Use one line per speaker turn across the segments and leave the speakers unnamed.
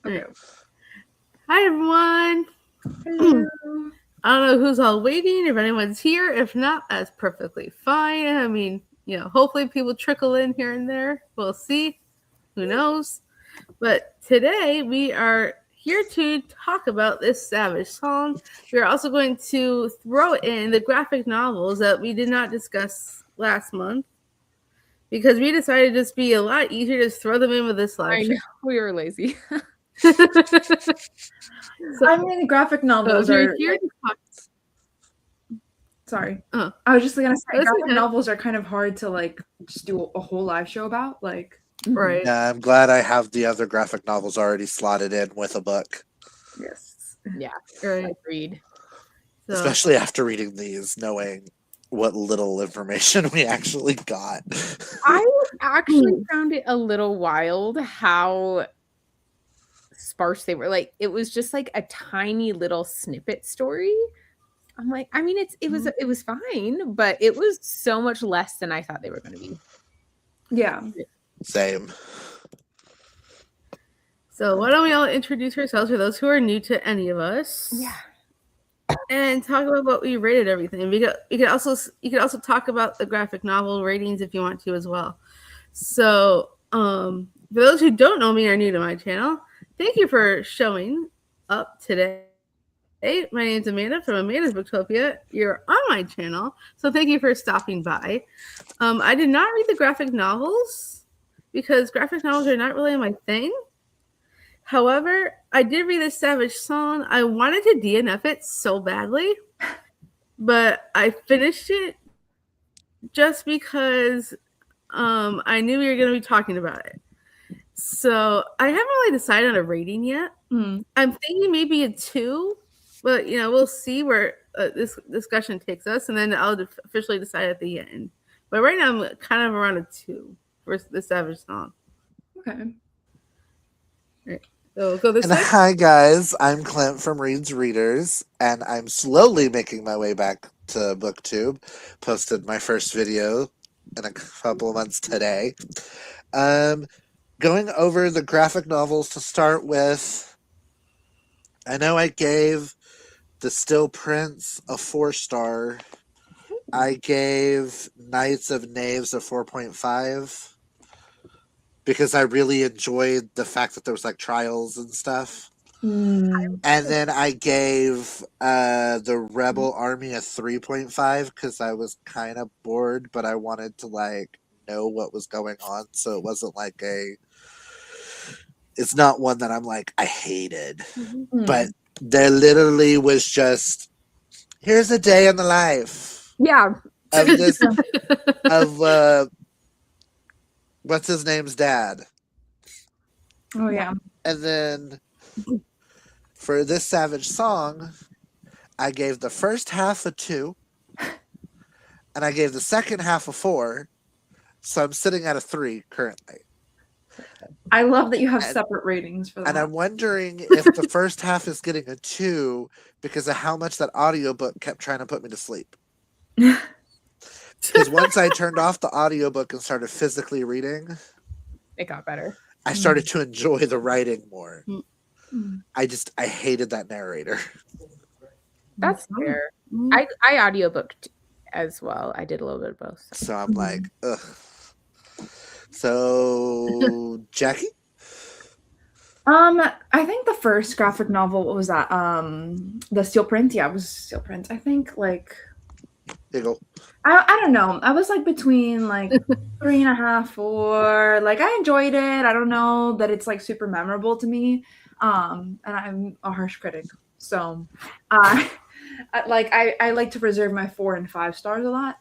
Okay.
Hi, everyone.
Hello.
I don't know who's all waiting, if anyone's here. If not, that's perfectly fine. I mean, hopefully people trickle in here and there. We'll see. Who knows? But today we are here to talk about this Savage song. We are also going to throw in the graphic novels that we did not discuss last month because we decided to just be a lot easier to just throw them in with this live
I
show.
know we were lazy.
So,
I mean, graphic novels
if you're
are.
here to talk,
Sorry.
oh,
I was just gonna say,
that's
graphic
okay.
novels are kind of hard to like just do a whole live show about. Like,
Right.
Yeah, I'm glad I have the other graphic novels already slotted in with a book,
yes.
Yeah,
Right.
agreed.
So,
especially after reading these, knowing what little information we actually got.
I actually found it a little wild how sparse they were. Like it was just like a tiny little snippet story. I'm like, I mean, it was fine, but it was so much less than I thought they were going to be.
Yeah.
Same.
So why don't we all introduce ourselves for those who are new to any of us?
Yeah.
And talk about what we rated everything. You could also talk about the graphic novel ratings if you want to as well. So for those who don't know me or are new to my channel, thank you for showing up today. My name's Amanda from Amanda's Booktopia. You're on my channel, so thank you for stopping by. I did not read the graphic novels because graphic novels are not really my thing. However, I did read the Savage song. I wanted to DNF it so badly, but I finished it just because I knew we were going to be talking about it. So I haven't really decided on a rating yet. I'm thinking maybe a 2, but we'll see where this discussion takes us, and then I'll officially decide at the end. But right now I'm kind of around a 2 for the Savage song.
Okay.
Right. So we'll go this
And
way.
hi guys, I'm Clint from Reed's Readers, and I'm slowly making my way back to BookTube. Posted my first video in a couple of months today. Going over the graphic novels to start with, I know I gave The Still Prince a 4-star. I gave Knights of Knaves a 4.5 because I really enjoyed the fact that there was like trials and stuff. And then I gave the Rebel Army a 3.5 because I was kind of bored, but I wanted to like know what was going on, so it wasn't like it's not one that I'm like I hated, but there literally was just here's a day in the life
Yeah.
of this of what's his name's dad.
Oh yeah.
And then for this Savage song, I gave the first half a 2, and I gave the second half a 4. So I'm sitting at a 3 currently.
I love that you have separate ratings for that.
And I'm wondering if the first half is getting a 2 because of how much that audiobook kept trying to put me to sleep. Because once I turned off the audiobook and started physically reading,
It got better.
I started to enjoy the writing more. I hated that narrator.
That's fair. I audiobooked as well. I did a little bit of both.
So I'm like, ugh. So Jackie?
I think the first graphic novel, what was that? The Steel Print? Yeah, it was Steel Print. I think like
Giggle.
I don't know. I was like between like 3.5, 4. Like I enjoyed it. I don't know that it's like super memorable to me. And I'm a harsh critic. So I like to reserve my 4 and 5 stars a lot.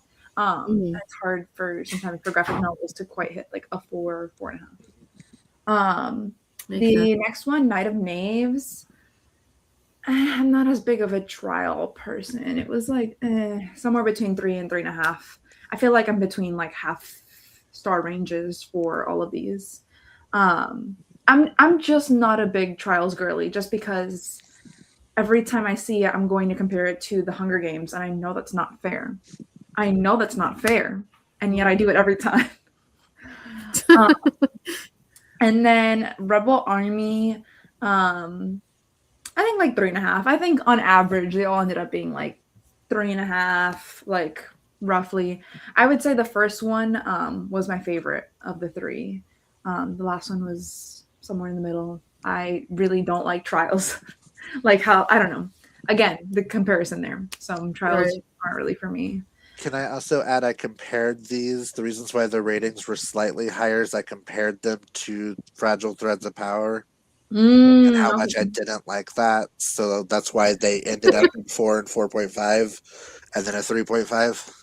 It's hard sometimes for graphic novels to quite hit like a 4, 4.5. The next one, Knight of Knaves. I'm not as big of a trial person. It was like somewhere between 3 and 3.5. I feel like I'm between like half star ranges for all of these. I'm just not a big trials girly, just because every time I see it, I'm going to compare it to the Hunger Games, and I know that's not fair. And yet I do it every time. And then Rebel Army, I think like 3.5. I think on average they all ended up being like 3.5, like roughly. I would say the first one was my favorite of the three. The last one was somewhere in the middle. I really don't like trials. Like how I don't know. Again, the comparison there. Some trials
Right.
aren't really for me.
Can I also add I compared these, the reasons why the ratings were slightly higher is I compared them to Fragile Threads of Power and how much I
Okay.
didn't like that. So that's why they ended up in 4 and 4.5 and then a 3.5.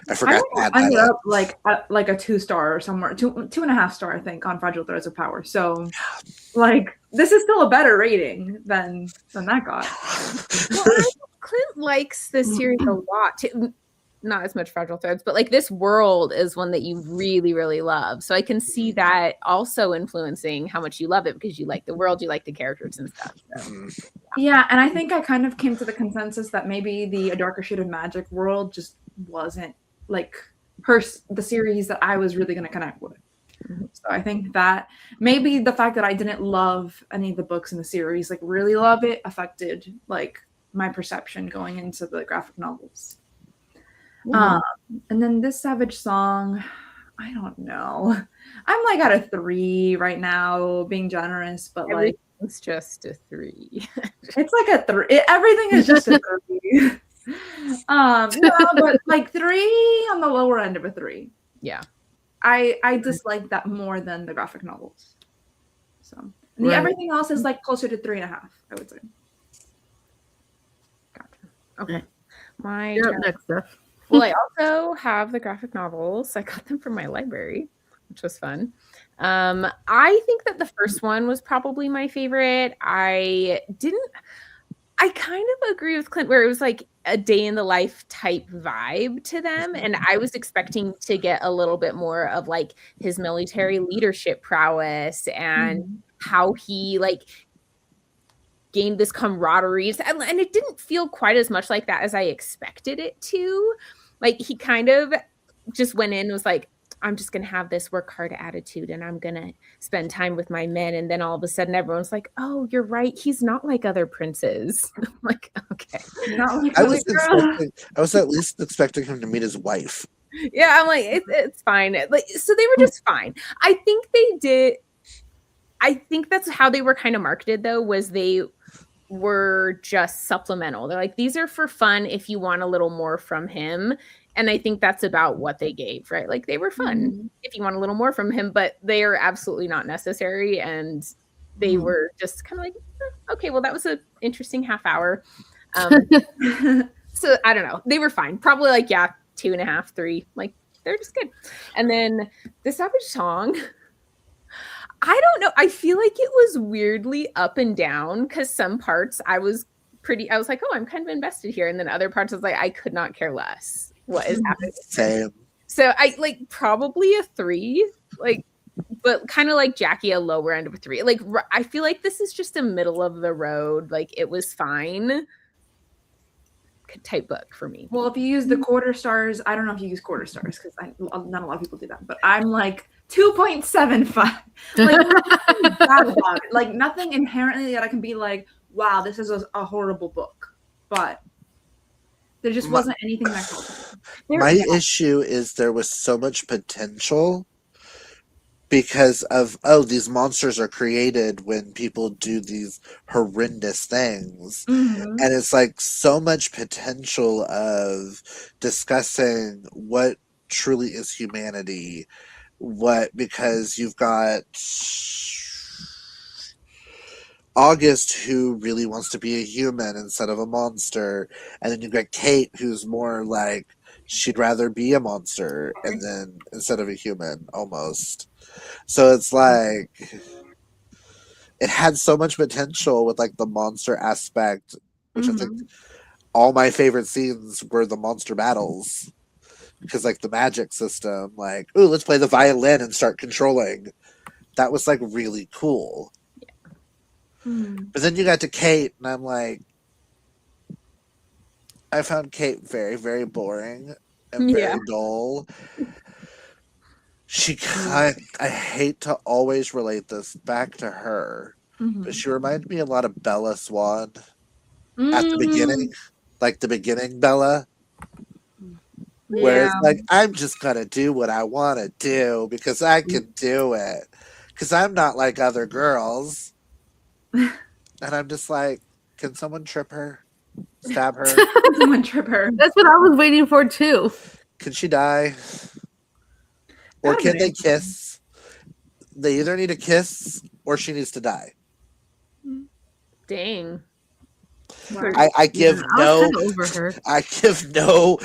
I
I
forgot
think
to add
I
that
ended
in.
up like at like a 2 star or somewhere, 2.5 star, I think, on Fragile Threads of Power. So like this is still a better rating than that got.
Well, I think Clint likes this series a lot too. Not as much Fragile Threads, but like this world is one that you really, really love. So I can see that also influencing how much you love it because you like the world, you like the characters and stuff. So.
Mhm.
Yeah, and I think I kind of came to the consensus that maybe the A Darker Shade of Magic world just wasn't like the series that I was really going to connect with. So I think that maybe the fact that I didn't love any of the books in the series, like really love it, affected like my perception going into the graphic novels. Um, and then this Savage Song, I don't know. I'm like at a 3 right now, being generous, but like
Everything's just a 3.
it's like a 3. Everything is just a 3. No, but like 3 on the lower end of a 3.
Yeah.
I dislike that more than the graphic novels. So the everything else is like closer to 3.5, I would say.
Gotcha. Okay. My
You're up
turn.
next, Steph.
Well, I also have the graphic novels. I got them from my library, which was fun. I think that the first one was probably my favorite. I kind of agree with Clint where it was like a day in the life type vibe to them. And I was expecting to get a little bit more of like his military leadership prowess and how he like gained this camaraderie. And it didn't feel quite as much like that as I expected it to. Like he kind of just went in and was like, I'm just going to have this work hard attitude and I'm going to spend time with my men. And then all of a sudden everyone's like, oh, you're right. He's not like other princes. I'm like, okay.
Not like
I
really
was at least expecting him to meet his wife.
Yeah, I'm like, it's fine. Like, so they were just fine. I think that's how they were kind of marketed though, was they were just supplemental. They're like, these are for fun if you want a little more from him. And I think that's about what they gave, right? Like they were fun if you want a little more from him, but they are absolutely not necessary. And they were just kind of like, okay, well, that was an interesting half hour. So I don't know. They were fine. Probably like, 2.5, 3. Like they're just good. And then the Savage Song, I don't know. I feel like it was weirdly up and down because some parts I was like, oh, I'm kind of invested here. And then other parts I was like, I could not care less what is happening.
Same.
So I like probably a 3, like, but kind of like Jackie, a lower end of a 3. Like, I feel like this is just a middle of the road. Like it was fine type book for me.
Well, if you use the quarter stars, I don't know if you use quarter stars because not a lot of people do that, but I'm like 2.75. Like nothing bad about it. Like nothing inherently that I can be like, wow, this is a horrible book. But there just wasn't anything that called it.
My issue is there was so much potential because of these monsters are created when people do these horrendous things, and it's like so much potential of discussing what truly is humanity, because you've got August, who really wants to be a human instead of a monster, and then you've got Kate, who's more like she'd rather be a monster and then instead of a human almost. So it's like it had so much potential with like the monster aspect, which I think all my favorite scenes were the monster battles, because like the magic system, like, ooh, let's play the violin and start controlling. That was like really cool. But then you got to Kate, and I'm like, I found Kate very, very boring and very dull. I hate to always relate this back to her, but she reminded me a lot of Bella Swan at the beginning, like the beginning Bella. Where
Yeah.
it's like, I'm just gonna do what I want to do because I can do it. Because I'm not like other girls. And I'm just like, can someone trip her? Stab her?
Someone trip her.
That's what I was waiting for too.
Can she die? Or
That'd
can
be
they
interesting.
kiss? They either need a kiss or she needs to die.
Dang.
Wow.
I give
I was
no
kind of over her.
I give no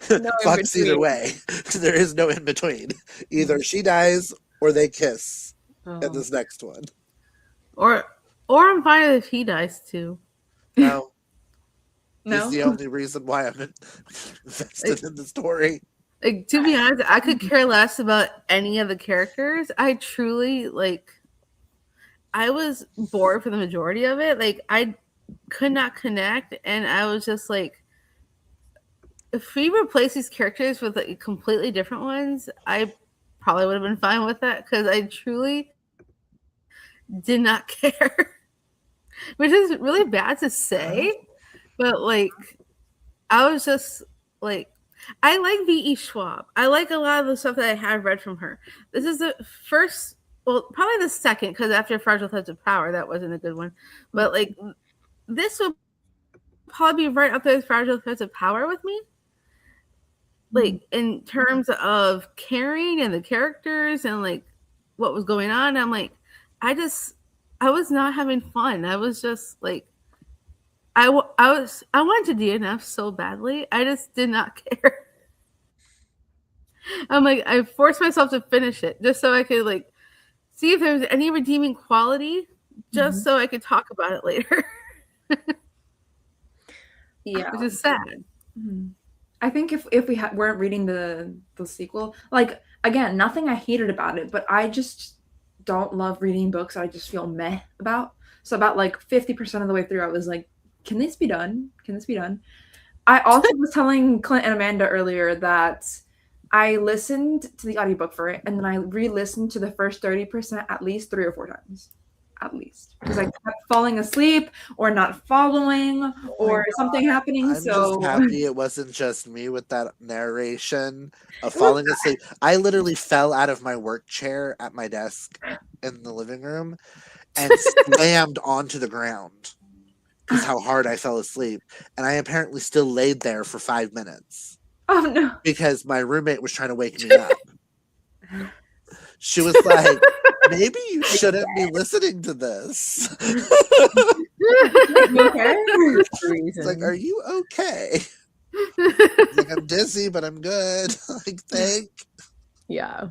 No in
fucks either
between.
way. There is no in between. Either she dies or they kiss in this next one.
Or I'm fine if he dies too.
No.
No?
He's the only reason why I'm invested in the story.
Like, to be honest, I could care less about any of the characters. I truly I was bored for the majority of it. Like, I could not connect, and I was just like, if we replace these characters with like completely different ones, I probably would have been fine with that because I truly did not care, which is really bad to say, but like, I was just like, I like VE Schwab. I like a lot of the stuff that I have read from her. This is the first, well, probably the second, because after Fragile Threads of Power, that wasn't a good one. But like, this will probably be right up there with Fragile Threads of Power with me. Like, in terms of caring and the characters and like what was going on, I'm like, I was not having fun. I was just like, I wanted to DNF so badly. I just did not care. I'm like, I forced myself to finish it just so I could like see if there was any redeeming quality, just so I could talk about it later.
Yeah.
Which is sad.
I think if we weren't reading the sequel, like, again, nothing I hated about it, but I just don't love reading books I just feel meh about. So about like 50% of the way through, I was like, can this be done? Can this be done? I also was telling Clint and Amanda earlier that I listened to the audiobook for it, and then I re-listened to the first 30% at least 3 or 4 times. At least. Because I kept falling asleep or not following or something happening.
I'm
So
just happy it wasn't just me with that narration of falling asleep. I literally fell out of my work chair at my desk in the living room and slammed onto the ground because how hard I fell asleep. And I apparently still laid there for 5 minutes.
Oh no.
Because my roommate was trying to wake me up. She was like, maybe you shouldn't be listening to this.
Okay.
It's like, are you okay? Like, I'm dizzy, but I'm good. Like,
Yeah.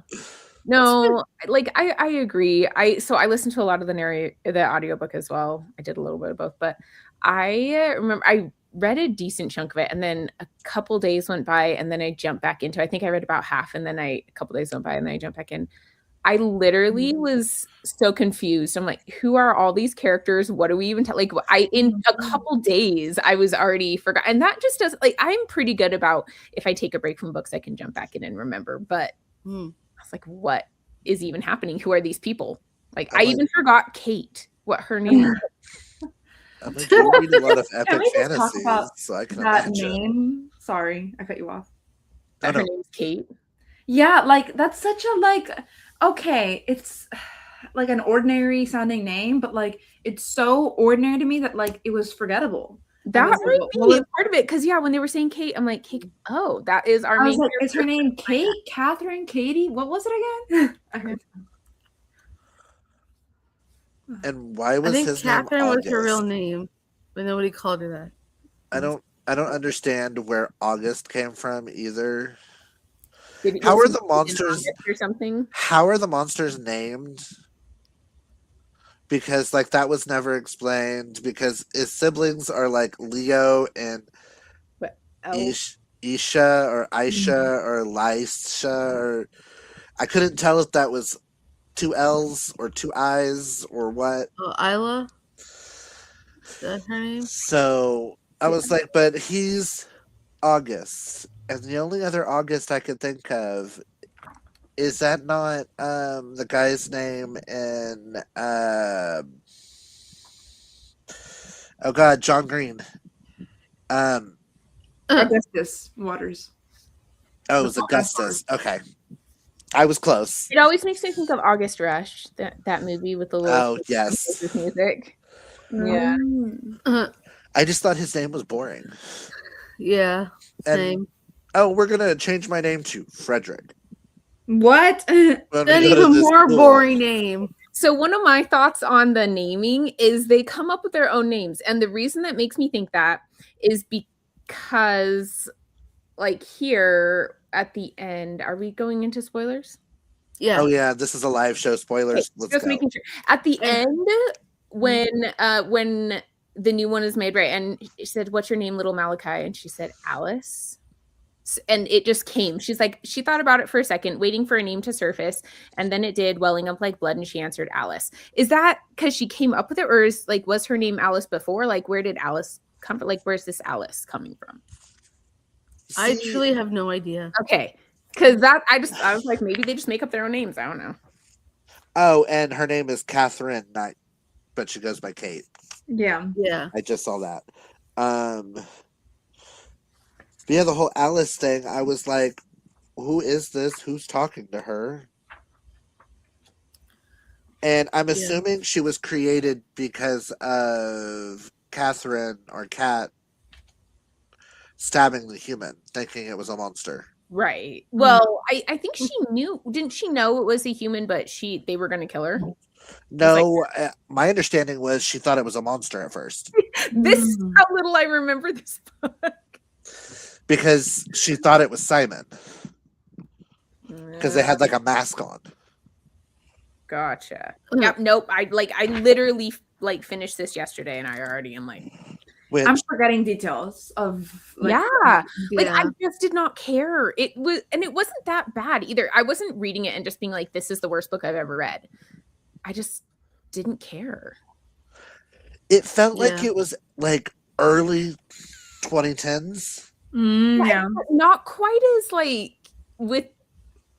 No, like I agree. I listened to a lot of the audiobook as well. I did a little bit of both, but I remember I read a decent chunk of it, and then a couple days went by, and then I jumped back into. I think I read about half, and then a couple days went by, and then I jumped back in. I literally was so confused. I'm like, who are all these characters? What do we even tell? Like, in a couple days, I was already forgot. And that just doesn't, like, I'm pretty good about if I take a break from books, I can jump back in and remember. But I was like, what is even happening? Who are these people? Like, I even forgot Kate, what her name is.
I'm like, you read a lot of
Can
epic
we just talk
fantasies,
about
so I can
that
imagine.
name? Sorry, I cut you off.
Her name's Kate.
Yeah, like, that's such a, like, okay, it's like an ordinary sounding name, but like it's so ordinary to me that like it was forgettable.
That
was like,
might be part of it, because when they were saying Kate, I'm like, Kate, oh, that is our
I was
main
like,
character.
is her name Kate, Catherine, Katie? What was it again? I heard.
And why was
I think
his
Catherine
name
was
August?
her real name, but nobody called her that.
I don't understand where August came from either.
Was
How are
he
the monsters
August or something?
How are the monsters named? Because like that was never explained. Because his siblings are like Leo and
But
Isha or Aisha or Lysha, or I couldn't tell if that was 2 L's or 2 I's or what.
Oh, Isla? Is that her name?
So I was like, but he's August, and the only other August I could think of is that not the guy's name in Oh God, John Green. Um.
Augustus Waters.
Oh, it was Augustus. Okay, I was close.
It always makes me think of August Rush, that movie with the little
Oh yes.
music. Yeah.
I just thought his name was boring.
Yeah, same.
And oh, we're gonna change my name to Frederick.
What?
When
An
we go to
even
this
more
school.
boring name.
So one of my thoughts on the naming is they come up with their own names. And the reason that makes me think that is because like here at the end, are we going into spoilers?
Yeah.
Oh yeah, this is a live show. Spoilers. Let's
Just
go.
making sure. At the end, when the new one is made, right? And he said, "What's your name, little Malachi?" And she said, "Alice." And it just came. She's like, she thought about it for a second, waiting for a name to surface, and then it did, welling up like blood, and she answered Alice. Is that because she came up with it, or is like, was her name Alice before? Like, where did Alice come from? Like, where's this Alice coming from?
I truly have no idea.
Okay, because that I was like, maybe they just make up their own names. I don't know.
Oh, and her name is Catherine Knight, but she goes by Kate.
Yeah.
Yeah.
I just saw that. But yeah, the whole Alice thing, I was like, who is this? Who's talking to her? And I'm assuming she was created because of Catherine or Cat stabbing the human, thinking it was a monster.
Right. Well, I think she knew. Didn't she know it was a human, but they were going to kill her?
No, my understanding was she thought it was a monster at first.
This is how little I remember this book.
Because she thought it was Simon. Because they had like a mask on.
Gotcha. Yep. Nope. I literally finished this yesterday, and I already am like,
I'm forgetting details of
like I just did not care. It wasn't that bad either. I wasn't reading it and just being like, this is the worst book I've ever read. I just didn't care.
It felt like it was like early 2010s.
Yeah.
Not quite as like with.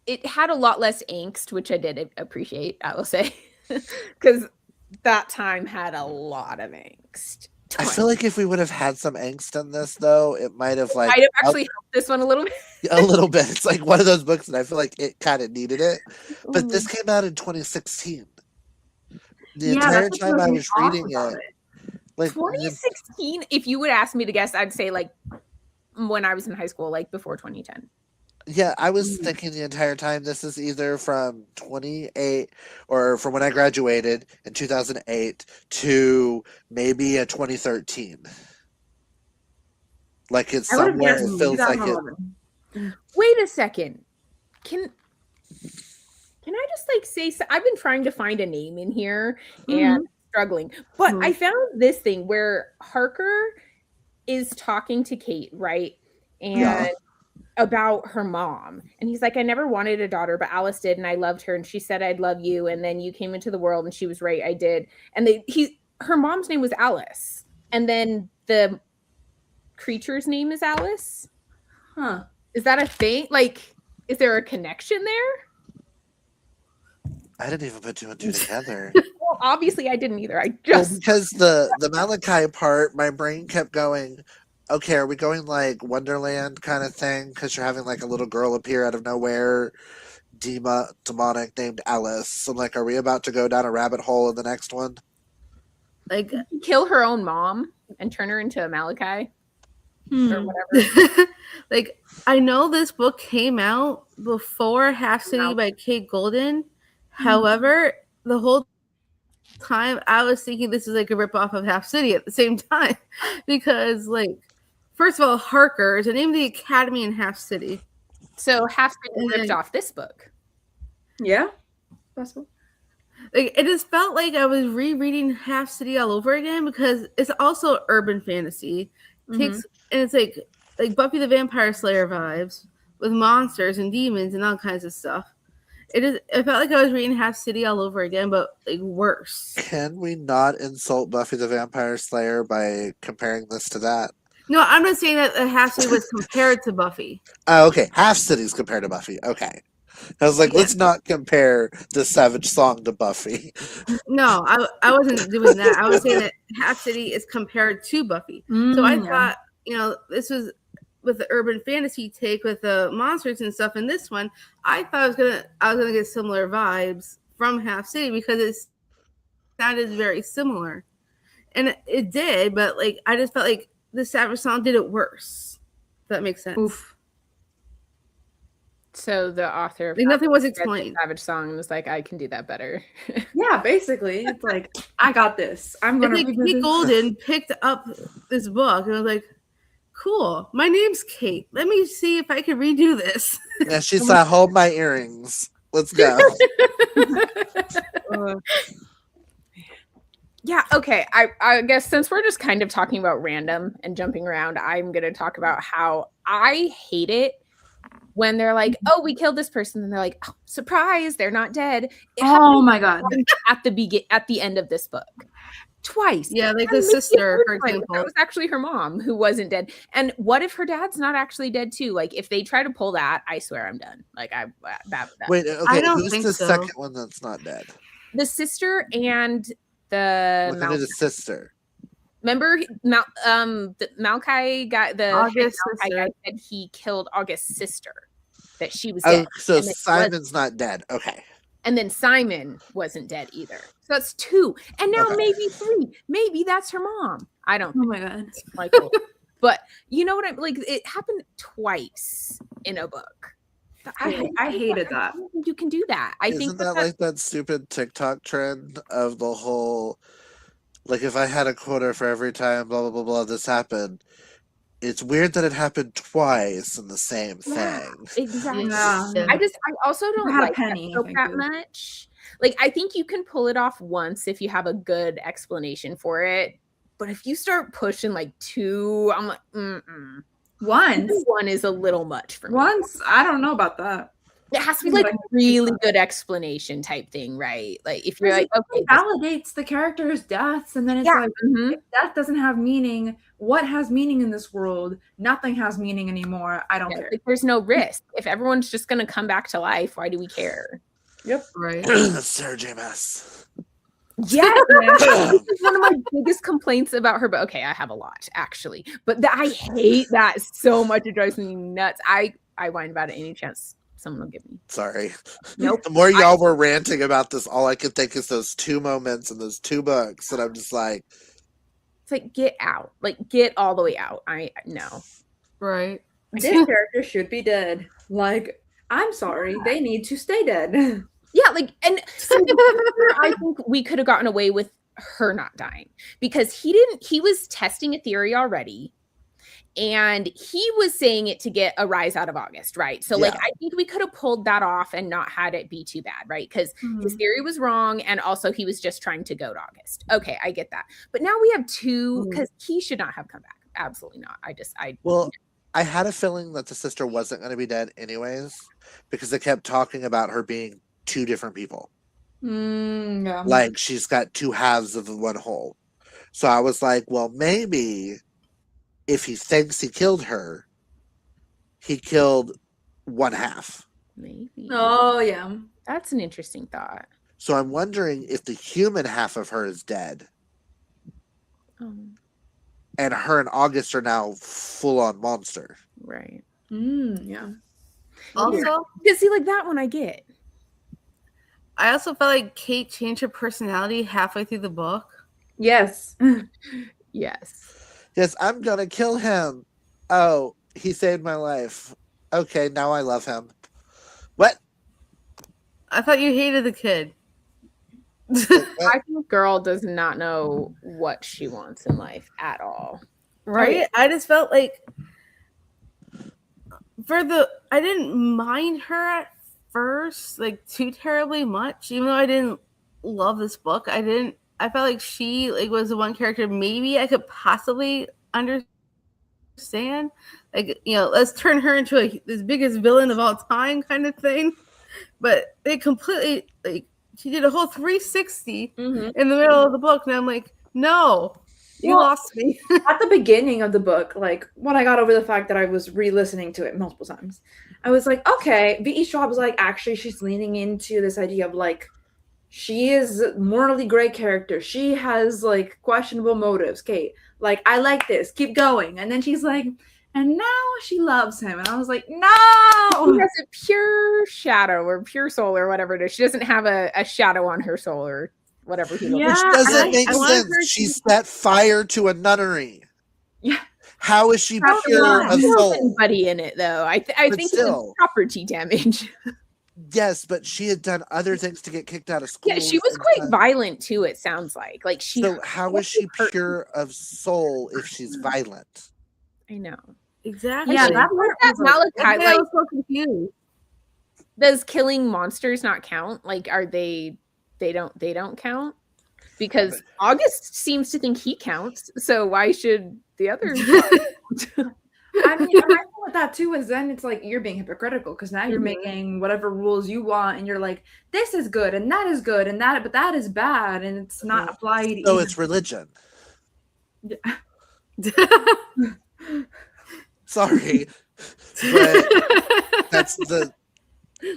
It had a lot less angst, which I did appreciate, I will say, because that time had a lot of angst.
I feel like if we would have had some angst in this, though, it might have
actually helped this one a little bit.
A little bit. It's like one of those books that I feel like it kind of needed it. But this came out in 2016. The entire time I was reading it, like
2016. If you would ask me to guess, I'd say like when I was in high school, like before 2010.
Yeah, I was thinking the entire time this is either from 28 or from when I graduated in 2008 to maybe a 2013. Like it's somewhere it feels like it.
Wait a second. Can I just like say I've been trying to find a name in here and struggling. But I found this thing where Harker is talking to Kate, right? And about her mom, and he's like, I never wanted a daughter, but Alice did, and I loved her, and she said I'd love you, and then you came into the world, and she was right, I did. And her mom's name was Alice, and then the creature's name is Alice. Is that a thing? Like, is there a connection there?
I didn't even put two and two together.
Well, obviously I didn't either.
Because the Malachi part, my brain kept going, okay, are we going like Wonderland kind of thing? Because you're having like a little girl appear out of nowhere, demonic, named Alice. So I'm like, are we about to go down a rabbit hole in the next one?
Like,
kill her own mom and turn her into a Malachi or whatever.
Like, I know this book came out before Half City by Kate Golden. However, the whole time I was thinking this is like a ripoff of Half City at the same time, because like, first of all, Harker is the name of the academy in Half City.
So Half City ripped off this book.
Yeah, possible.
Like, it just felt like I was rereading Half City all over again, because it's also urban fantasy. And it's like Buffy the Vampire Slayer vibes with monsters and demons and all kinds of stuff. It felt like I was reading Half City all over again, but like worse.
Can we not insult Buffy the Vampire Slayer by comparing this to that?
No, I'm not saying that Half City was compared to Buffy.
Oh, okay. Half City's compared to Buffy. Okay. I was like, let's not compare the Savage song to Buffy.
No, I wasn't doing that. I was saying that Half City is compared to Buffy. So I thought, this was with the urban fantasy take with the monsters and stuff. In this one, I thought I was gonna get similar vibes from Half City because it sounded very similar, and it did. But like, I just felt like the Savage song did it worse. If that makes sense.
Oof.
So the author of
Like, nothing was
read the
explained.
Savage song and was like, I can do that better.
Yeah, basically, it's like I got this. I'm gonna.
It's like Kate Golden picked up this book and was like, "Cool, my name's Kate. Let me see if I can redo this."
Yeah, she said, hold my earrings. Let's go.
Yeah, okay. I guess since we're just kind of talking about random and jumping around, I'm going to talk about how I hate it when they're like, oh, we killed this person. And they're like, oh, surprise, they're not dead. It
Oh my god.
at the end of this book. Twice.
Yeah, like the sister, for example.
That was actually her mom who wasn't dead. And what if her dad's not actually dead too? Like, if they try to pull that, I swear I'm done. Like, I'm bad with that.
Wait, okay,
I don't
who's
think
the
so.
second one that's not dead?
The sister and the
Look at the sister.
remember the Malachi guy, the
August
Malachi guy
sister.
said he killed August's sister, that she was dead.
Oh, so
and then
Simon's not dead. Okay.
And then Simon wasn't dead either. So that's 2. And now
Okay.
maybe 3. Maybe that's her mom. I don't
Oh my god.
like but you know what I'm like, it happened twice in a book.
I hated that.
I don't think you can do that. I
Isn't
think
that like that stupid TikTok trend of the whole, like, if I had a quota for every time blah blah blah blah this happened, it's weird that it happened twice in the same thing.
Exactly.
Yeah.
Yeah.
I also don't
Never had a
like
penny,
that trope
thank
that
you.
much. Like, I think you can pull it off once if you have a good explanation for it. But if you start pushing like 2, I'm like,
Once.
1 is a little much for me.
Once. I don't know about that.
It has to be like a really good explanation type thing, right? Like, if you're like, okay,
It validates the character's deaths, and then it's like, if death doesn't have meaning, what has meaning in this world? Nothing has meaning anymore. I don't care.
like, there's no risk. If everyone's just gonna come back to life, why do we care?
Yep.
Right.
Sarah J. Maas.
Yeah, this is one of my biggest complaints about her. But okay, I have a lot actually. But I hate that so much. It drives me nuts. I whine about it any chance someone will give me.
Sorry.
Nope.
The more y'all were ranting about this, all I could think is those 2 moments in those 2 books, and I'm just like,
It's like, get out. Like, get all the way out. No.
Right.
This character should be dead. Like, I'm sorry, they need to stay dead.
Yeah, like, and so I think we could have gotten away with her not dying because he was testing a theory already. And he was saying it to get a rise out of August, right? So, like, I think we could have pulled that off and not had it be too bad, right? Because his theory was wrong, and also he was just trying to goad August. Okay, I get that. But now we have 2, because he should not have come back. Absolutely not.
well, I had a feeling that the sister wasn't going to be dead anyways, because they kept talking about her being 2 different people.
Yeah.
Like, she's got 2 halves of the one whole. So I was like, well, maybe if he thinks he killed her, he killed 1 half.
Maybe.
Oh yeah.
That's an interesting thought.
So I'm wondering if the human half of her is dead, and her and August are now full-on monster.
Right.
Yeah.
Also,
Because see, like, that one I get.
I also felt like Kate changed her personality halfway through the book.
Yes.
Yes.
Yes, I'm gonna kill him. Oh, he saved my life. Okay, now I love him. What?
I thought you hated the kid.
I think girl does not know what she wants in life at all.
Right? I just felt like I didn't mind her at first, like, too terribly much, even though I didn't love this book. I felt like she, like, was the one character maybe I could possibly understand. Like, let's turn her into this biggest villain of all time kind of thing. But they completely, like, she did a whole 360 in the middle of the book, and I'm like, no. You lost me.
At the beginning of the book, like when I got over the fact that I was re-listening to it multiple times, I was like, okay, VE Schwab was like, actually, she's leaning into this idea of like, she is a morally gray character. She has like questionable motives, Kate. Like, I like this. Keep going. And then she's like, and now she loves him. And I was like,
She
no.
has a pure shadow or pure soul or whatever it is. She doesn't have a shadow on her soul or whatever he looks
Yeah,
Which doesn't make
I want her
sense. She
to-
set fire to a nunnery.
Yeah.
How is she
That's
pure
wrong.
of
There's
soul?
anybody in it though. I
But
think it was
still.
property damage.
Yes, but she had done other things to get kicked out of school.
Yeah, she was quite violent too, it sounds like. Like she
So how is she
hurt-
pure of soul if she's violent?
I know.
Exactly.
Yeah, that
What
part
that
was like,
Malachi,
That's why I
like,
was so confused.
does killing monsters not count? Like, are they don't count? Because August seems to think he counts, so why should the others?
I mean, and my thing with that too is then it's like you're being hypocritical because now you're
Mhm.
making whatever rules you want, and you're like, this is good and that is good and that, but that is bad, and it's not applied.
So
either.
it's religion.
Yeah.
Sorry, but that's the.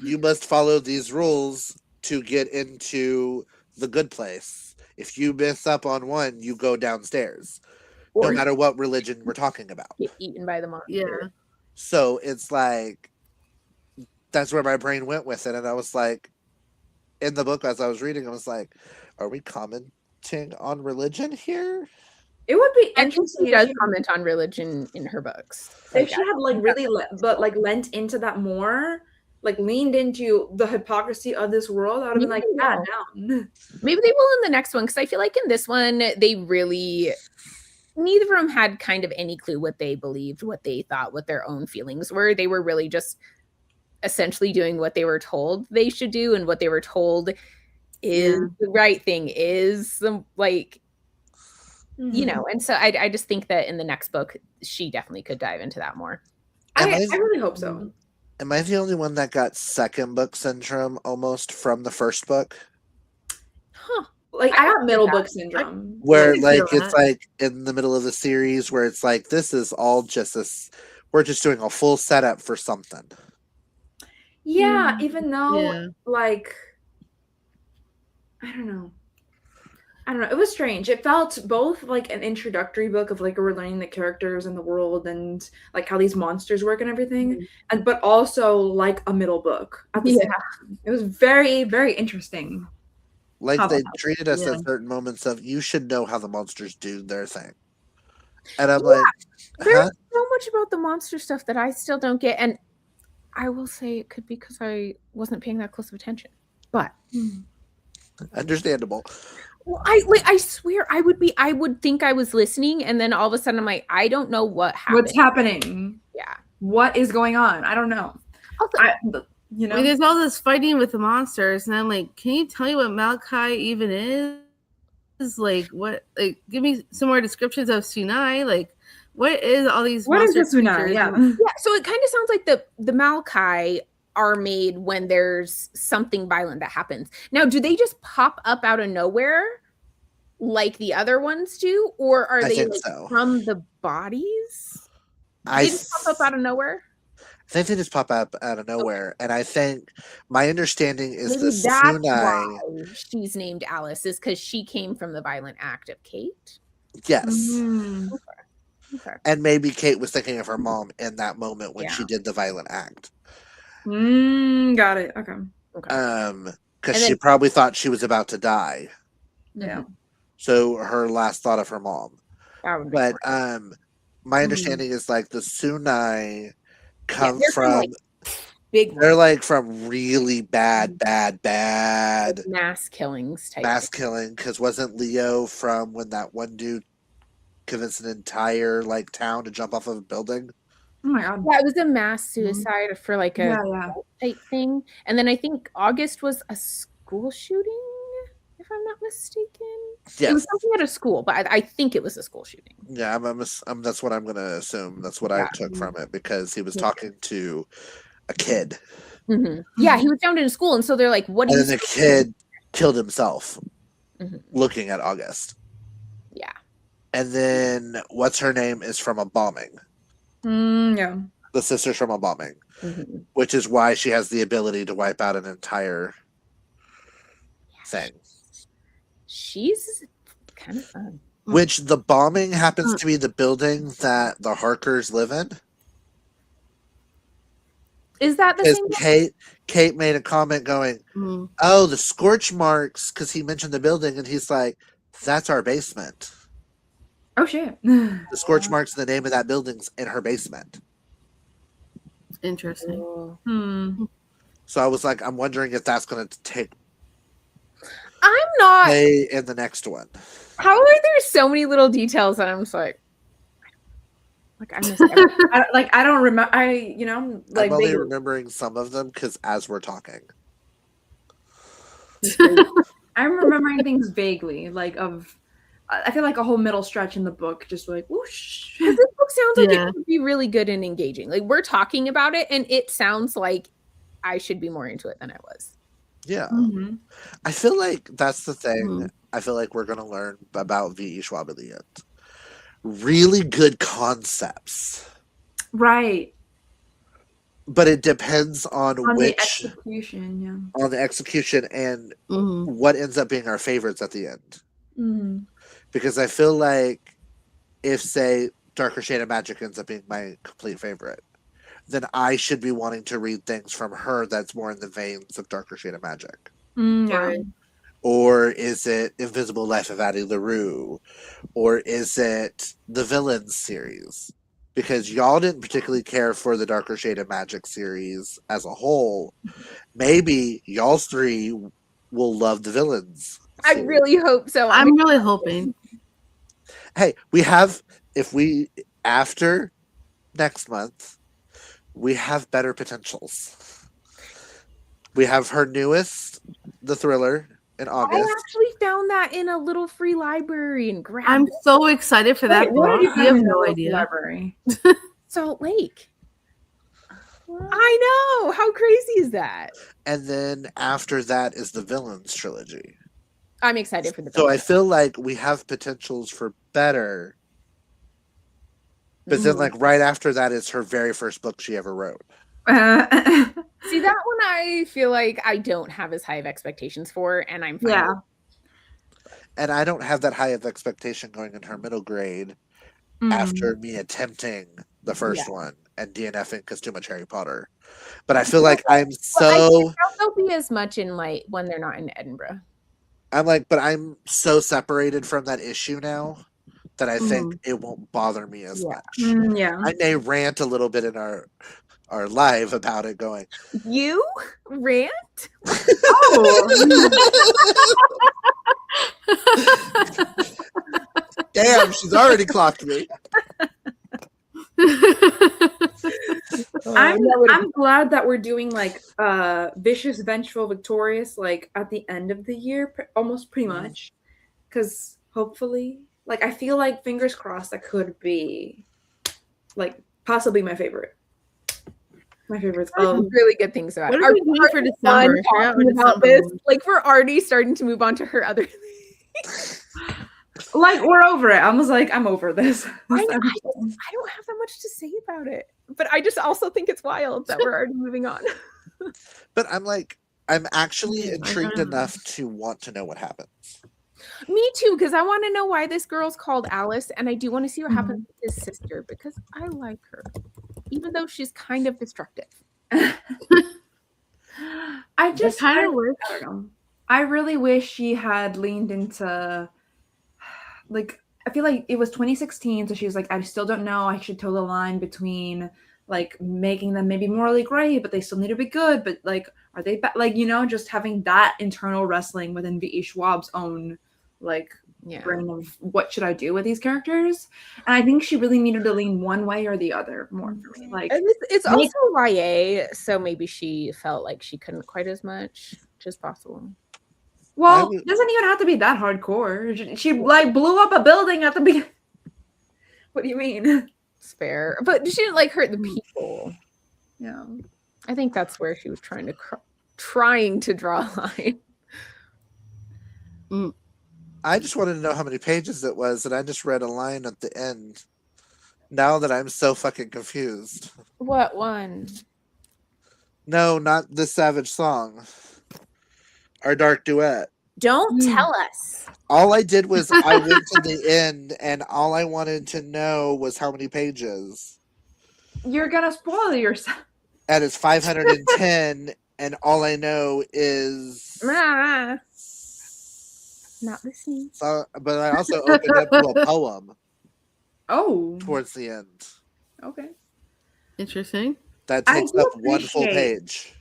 You must follow these rules to get into the good place. If you miss up on one, you go downstairs. No
Or
matter what religion we're talking about.
get eaten by the monster.
Yeah.
So it's like that's where my brain went with it, and I was like, in the book as I was reading, I was like, "Are we commenting on religion here?"
It would be
I think
interesting
she does
if she,
comment on religion in her books.
if she had like really lent into that more, like leaned into the hypocrisy of this world. I would have been like,
Maybe
yeah,
will.
down.
Maybe they will in the next one because I feel like in this one they really neither of them had kind of any clue what they believed, what they thought, what their own feelings were. They were really just essentially doing what they were told they should do, and what they were told is the right thing is like you know. And so I just think that in the next book she definitely could dive into that more.
I
Am I-
really hope so.
Am I the only one that got second book syndrome almost from the first book?
Huh.
Like
I
I got middle
that.
book syndrome.
Where
can
like
feel
it's
that.
like in the middle of the series where it's like this is all just this we're just doing a full setup for something.
Yeah, even though
Yeah.
like I don't know. It was strange. It felt both like an introductory book of like we're learning the characters and the world and like how these monsters work and everything, and but also like a middle book at the same time. It was very, very interesting.
Like
How
they
about that?
treated us
Yeah.
at certain moments of you should know how the monsters do their thing. And I'm
Yeah.
like,
There's
huh?
so much about the monster stuff that I still don't get, and I will say it could be because I wasn't paying that close of attention. But
Understandable.
well, I swear I would think I was listening, and then all of a sudden I'm like, I don't know what happened.
What's happening?
Yeah.
What is going on? I don't know.
Also,
You know,
I mean, there's all this fighting with the monsters, and I'm like, can you tell me what Malachi even is? Like, what? Like, give me some more descriptions of Sunai. Like, what is all these
what is
monster
this Sunai?
creatures?
Yeah.
yeah, so it kind of sounds like the Malachi are made when there's something violent that happens. Now, do they just pop up out of nowhere like the other ones do, or are
I
they
think
like,
so.
from the bodies?
I
They just pop up out of nowhere.
think they just pop up out of nowhere. And I think my understanding is
Maybe
the
that's
Sunai.
why she's named Alice, is because she came from the violent act of Kate.
Yes.
Mhm.
Okay.
And maybe Kate was thinking of her mom in that moment when
Yeah.
she did the violent act.
Got it. Okay.
And
Because she
then-
probably thought she was about to die.
Yeah.
So her last thought of her mom.
That would be
But
more.
my understanding is like the Sunai come
they're from,
from
like, big
they're like from really bad
mass killings type.
mass killing. Because wasn't Leo from when that one dude convinced an entire like town to jump off of a building?
Oh my god.
Yeah, it was a mass suicide for like a
Yeah.
type thing. And then I think August was a school shooting, if I'm not mistaken.
Yes.
It was something at a school, but I think it was a school shooting.
Yeah, I'm that's what I'm gonna assume. That's what I
Yeah.
took from it because he was
Yeah.
talking to a kid,
Yeah, he was found in school, and so they're like, "What?"
and then the kid killed himself
Mhm.
looking at August.
Yeah,
And then what's her name is from a bombing.
Yeah.
The sister's from a bombing,
Mm-hmm.
which is why she has the ability to wipe out an entire thing.
She's kind of fun.
Which the bombing happens to be the building that the Harkers live in.
Is that the same?
Kate made a comment going, "Oh, the scorch marks," because he mentioned the building, and he's like, "That's our basement."
Oh shit.
The scorch marks, the name of that building's in her basement.
Interesting.
So I was like, I'm wondering if that's going to take.
I'm not.
Play in the next one.
How are there so many little details that I'm just like I missed everything.
I don't remember. I'm
only remembering some of them because as we're talking,
I'm remembering things vaguely, I feel like a whole middle stretch in the book, just like whoosh.
This book sounds like it would be really good and engaging. Like we're talking about it, and it sounds like I should be more into it than I was.
Yeah, I feel like that's the thing. I feel like we're gonna learn about VE Schwab at the end. Really good concepts,
right?
But it depends on which
the execution,
on the execution and what ends up being our favorites at the end. Because I feel like if, say, Darker Shade of Magic ends up being my complete favorite, then I should be wanting to read things from her that's more in the veins of Darker Shade of Magic.
Yeah.
Or is it Invisible Life of Addie LaRue? Or is it the Villains series? Because y'all didn't particularly care for the Darker Shade of Magic series as a whole. Maybe y'all three will love the Villains series.
I really hope so.
I'm really hoping.
Hey, after next month, we have better potentials. We have her newest, the thriller, in August.
I actually found that in a little free library and grabbed
I'm so excited for that.
What did you
have no idea.
Library?
Salt Lake. I know. How crazy is that?
And then after that is the Villains trilogy.
I'm excited for the
So I feel like we have potentials for better. But then right after that is her very first book she ever wrote.
See, that one I feel like I don't have as high of expectations for, and I'm fine.
Yeah.
And I don't have that high of expectation going in her middle grade after me attempting the first one and DNFing because too much Harry Potter. But I feel like I doubt
they'll be as much in when they're not in Edinburgh.
But I'm so separated from that issue now that I think it won't bother me as much.
Yeah.
I may rant a little bit in our live about it going.
You rant?
Damn, she's already clocked me.
I'm glad that we're doing Vicious, Vengeful, Victorious at the end of the year, almost pretty much, because hopefully, I feel like fingers crossed that could be possibly my favorite. My favorites.
Really good things about it.
What are we doing for December?
About this? We're already starting to move on to her other things.
We're over it. I was I'm over this.
I don't have that much to say about it, but I just also think it's wild that we're already moving on.
But I'm actually intrigued enough to want to know what happens.
Me too, because I want to know why this girl's called Alice, and I do want to see what happens with his sister because I like her, even though she's kind of destructive.
I really wish she had leaned into I feel like it was 2016, so she was I still don't know. I should toe the line between making them maybe morally gray, but they still need to be good. But are they just having that internal wrestling within VE Schwab's own brain of what should I do with these characters? And I think she really needed to lean one way or the other more for me.
And it's also YA, so maybe she felt like she couldn't quite as much, which is possible.
Well, it doesn't even have to be that hardcore. She blew up a building at the beginning. What do you mean?
It's fair, but she didn't hurt the people.
Yeah,
I think that's where she was trying to draw a line.
I just wanted to know how many pages it was, and I just read a line at the end. Now that I'm so fucking confused.
What one?
No, not the Savage song. Our dark duet.
Don't tell us.
All I did was I went to the end, and all I wanted to know was how many pages.
You're gonna spoil yourself.
And it's 510, and all I know is
Ah. Not listening.
so, but I also opened up to a poem
Oh,
towards the end
okay.
Interesting.
that
I
takes
do
up one full
appreciate-
page.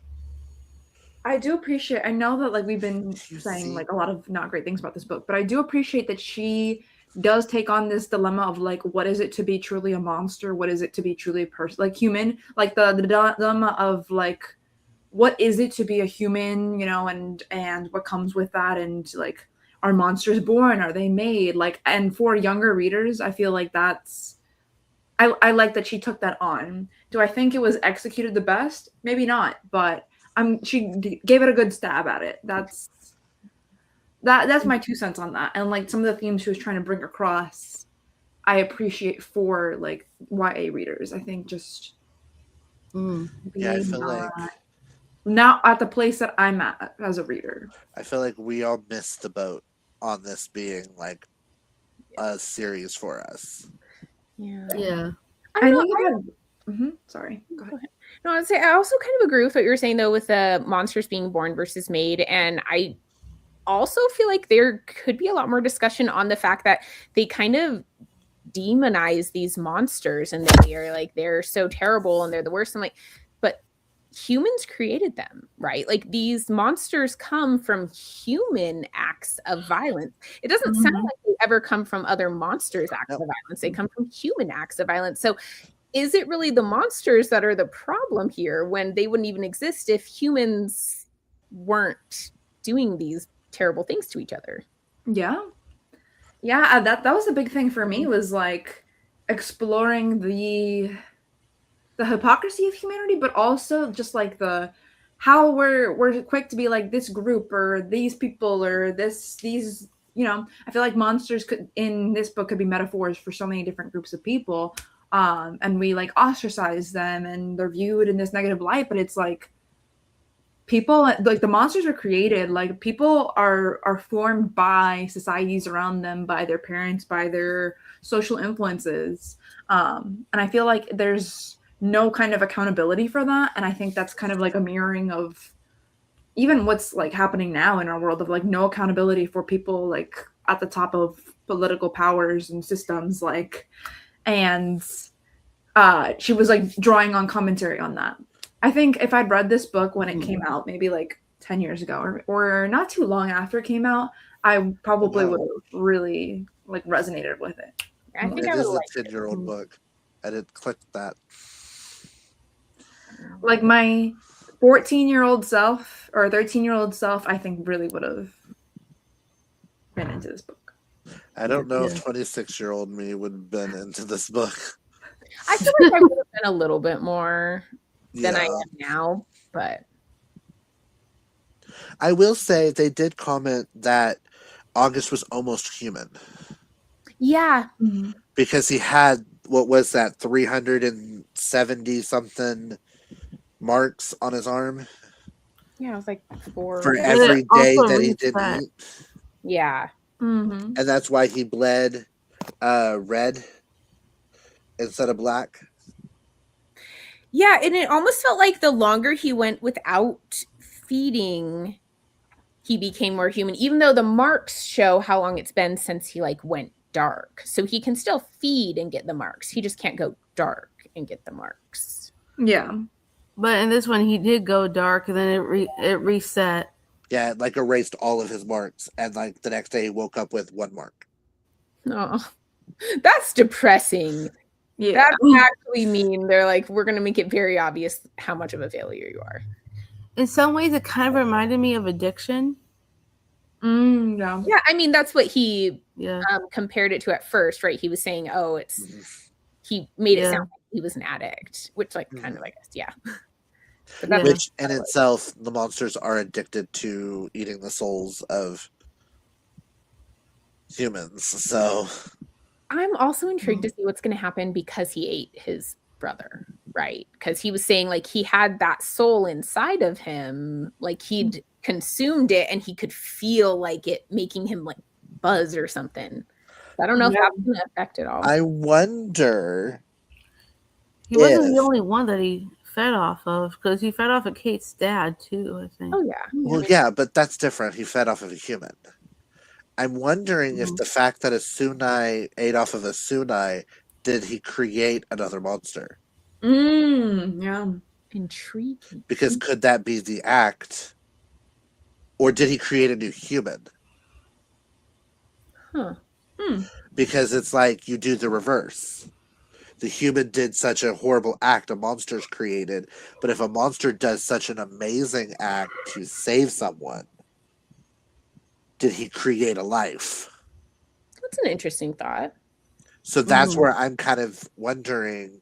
I do appreciate. I know that like we've been
You
saying
see?
like a lot of not great things about this book, but I do appreciate that she does take on this dilemma of like, what is it to be truly a monster? What is it to be truly a person, like human? Like the dilemma of like, what is it to be a human? You know, and what comes with that, and like, are monsters born? Are they made? Like, and for younger readers, I feel like that's. I like that she took that on. Do I think it was executed the best? Maybe not, but she gave it a good stab at it. That's my 2 cents on that. And like some of the themes she was trying to bring across, I appreciate for like YA readers. I think just
Yeah, I feel like
not at the place that I'm at as a reader.
we all missed the boat on this being like a series for us.
Yeah.
Yeah.
I don't
think
know.
Sorry. Go ahead.
No, I'd say I also kind of agree with what you're saying though with the monsters being born versus made, and I also feel like there could be a lot more discussion on the fact that they kind of demonize these monsters and they are like they're so terrible and they're the worst. I'm like, but humans created them, right? Like these monsters come from human acts of violence. It doesn't sound like they ever come from other monsters' acts of violence. They come from human acts of violence. So is it really the monsters that are the problem here when they wouldn't even exist if humans weren't doing these terrible things to each other?
Yeah. That was the big thing for me, was like exploring the hypocrisy of humanity, but also just like the how we're quick to be like this group or these people or these, you know. I feel like monsters could in this book could be metaphors for so many different groups of people, and we like ostracize them and they're viewed in this negative light, but it's like people, like the monsters are created, like people are formed by societies around them, by their parents, by their social influences, and I feel like there's no kind of accountability for that. And I think that's kind of like a mirroring of even what's like happening now in our world, of like no accountability for people like at the top of political powers and systems, like, and she was like drawing on commentary on that. I think if I'd read this book when it came out, maybe like 10 years ago or not too long after it came out, I probably would have really like resonated with it.
I think
It
I would
is
like
a 10-year-old book. I didn't click that.
Like my 14-year-old self or 13-year-old self, I think really would have been into this book.
I don't know if 26-year-old me would have been into this book.
I feel like I would have been a little bit more than I am now, but
I will say they did comment that August was almost human.
Yeah.
Because he had, what was that, 370 something marks on his arm?
Yeah, it was like 4.
For every day that he didn't eat.
Yeah.
Mm-hmm.
And that's why he bled red instead of black.
Yeah, and it almost felt like the longer he went without feeding, he became more human, even though the marks show how long it's been since he like went dark. So he can still feed and get the marks. He just can't go dark and get the marks.
Yeah.
But in this one, he did go dark, and then it reset.
Yeah, it like erased all of his marks, and like the next day he woke up with one mark.
Oh, that's depressing.
Yeah.
That's actually mean. They're like, we're going to make it very obvious how much of a failure you are.
In some ways, it kind of reminded me of addiction.
Yeah.
Yeah, I mean, that's what he
Yeah.
compared it to at first, right? He was saying, oh, he made it sound like he was an addict, which like kind of, I guess, yeah. But that's
Which in itself, the monsters are addicted to eating the souls of humans. So
I'm also intrigued to see what's going to happen because he ate his brother, right? Because he was saying like he had that soul inside of him, like he'd consumed it and he could feel like it making him like buzz or something. I don't know if that's going to affect it all.
I wonder.
He wasn't the only one that he fed off of, because he fed off of Kate's dad too, I think.
Oh yeah.
Well, yeah, but that's different. He fed off of a human. I'm wondering if the fact that a Sunai ate off of a Sunai, did he create another monster?
Yeah.
Intriguing.
Because could that be the act? Or did he create a new human?
Huh.
Because it's like you do the reverse. The human did such a horrible act, a monster's created. But if a monster does such an amazing act to save someone, did he create a life?
That's an interesting thought.
So that's where I'm kind of wondering,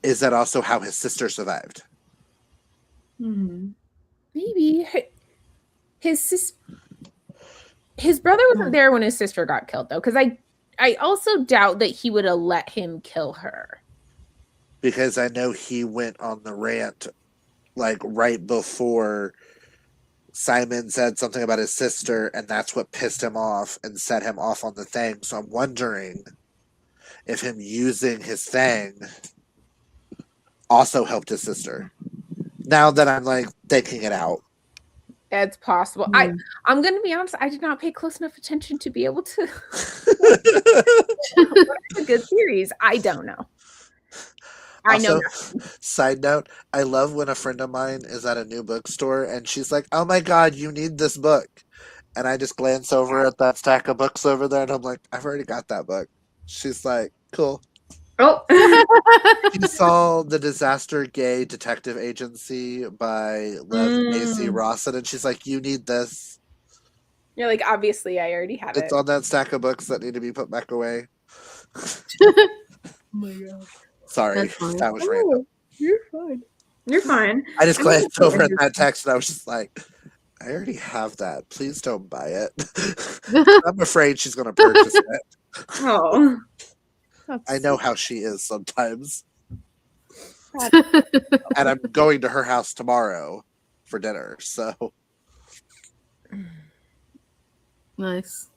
is that also how his sister survived?
Maybe his brother wasn't there when his sister got killed though, because I also doubt that he would have let him kill her.
Because I know he went on the rant like right before Simon said something about his sister, and that's what pissed him off and set him off on the thing. So I'm wondering if him using his thing also helped his sister. Now that I'm like thinking it out.
It's possible. I'm going to be honest. I did not pay close enough attention to be able to. What are the good theories? I don't know. I know.
Side note, I love when a friend of mine is at a new bookstore and she's like, "Oh my god, you need this book." And I just glance over at that stack of books over there and I'm like, "I've already got that book." She's like, "Cool."
Oh.
She saw The Disaster Gay Detective Agency by Lev Macy Rawson and she's like, "You need this."
You're like, obviously I already have it.
It's on that stack of books that need to be put back away.
Oh my god.
Sorry, that was random.
You're fine.
You're fine.
I just glanced over at that text and I was just like, I already have that. Please don't buy it. I'm afraid she's going to purchase it.
Oh.
I know how she is sometimes. And I'm going to her house tomorrow for dinner, so.
Nice.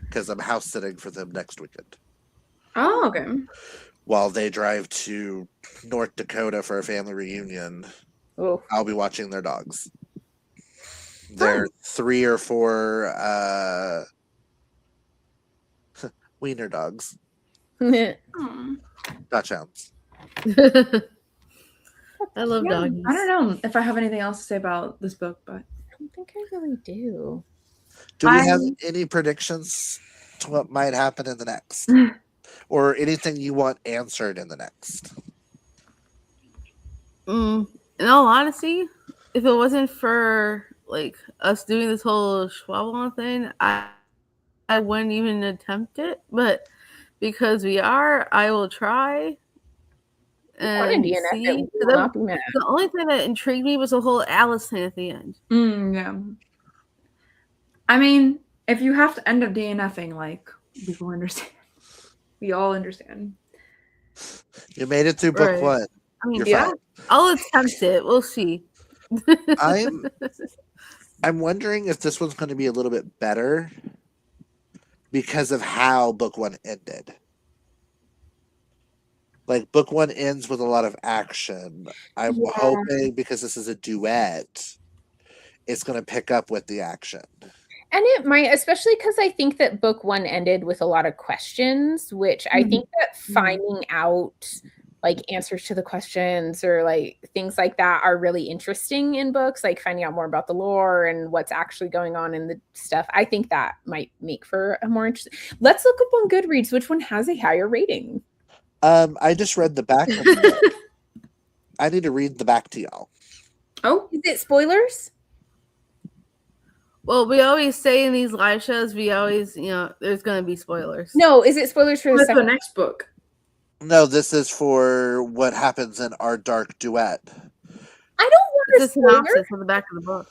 Because I'm house sitting for them next weekend.
Oh, okay.
While they drive to North Dakota for a family reunion, I'll be watching their dogs. They're 3 or 4 wiener dogs. Dachshunds.
I love doggies.
I don't know if I have anything else to say about this book, but
I don't think I really do.
Do we have any predictions to what might happen in the next? Or anything you want answered in the next?
In all honesty, if it wasn't for like us doing this whole Schwab thing, I wouldn't even attempt it. But because we are, I will try. And see. The only thing that intrigued me was the whole Alice thing at the end.
Yeah. I mean, if you have to end up DNFing, like, people understand. We all understand.
You made it through book 1.
I mean, yeah, I'll attempt it. We'll see.
I'm wondering if this one's going to be a little bit better because of how book 1 ended. Like, book 1 ends with a lot of action. I'm hoping because this is a duet, it's going to pick up with the action.
And it might, especially because I think that book 1 ended with a lot of questions, which I think that finding out like answers to the questions or like things like that are really interesting in books, like finding out more about the lore and what's actually going on in the stuff. I think that might make for a more interesting. Let's look up on Goodreads which one has a higher rating.
I just read the back of the book. I need to read the back to y'all.
Oh, is it spoilers?
Well, we always say in these live shows, we always, there's going to be spoilers.
No, is it spoilers for
the next book?
No, this is for what happens in our dark duet.
I don't want
a synopsis on the back of the book.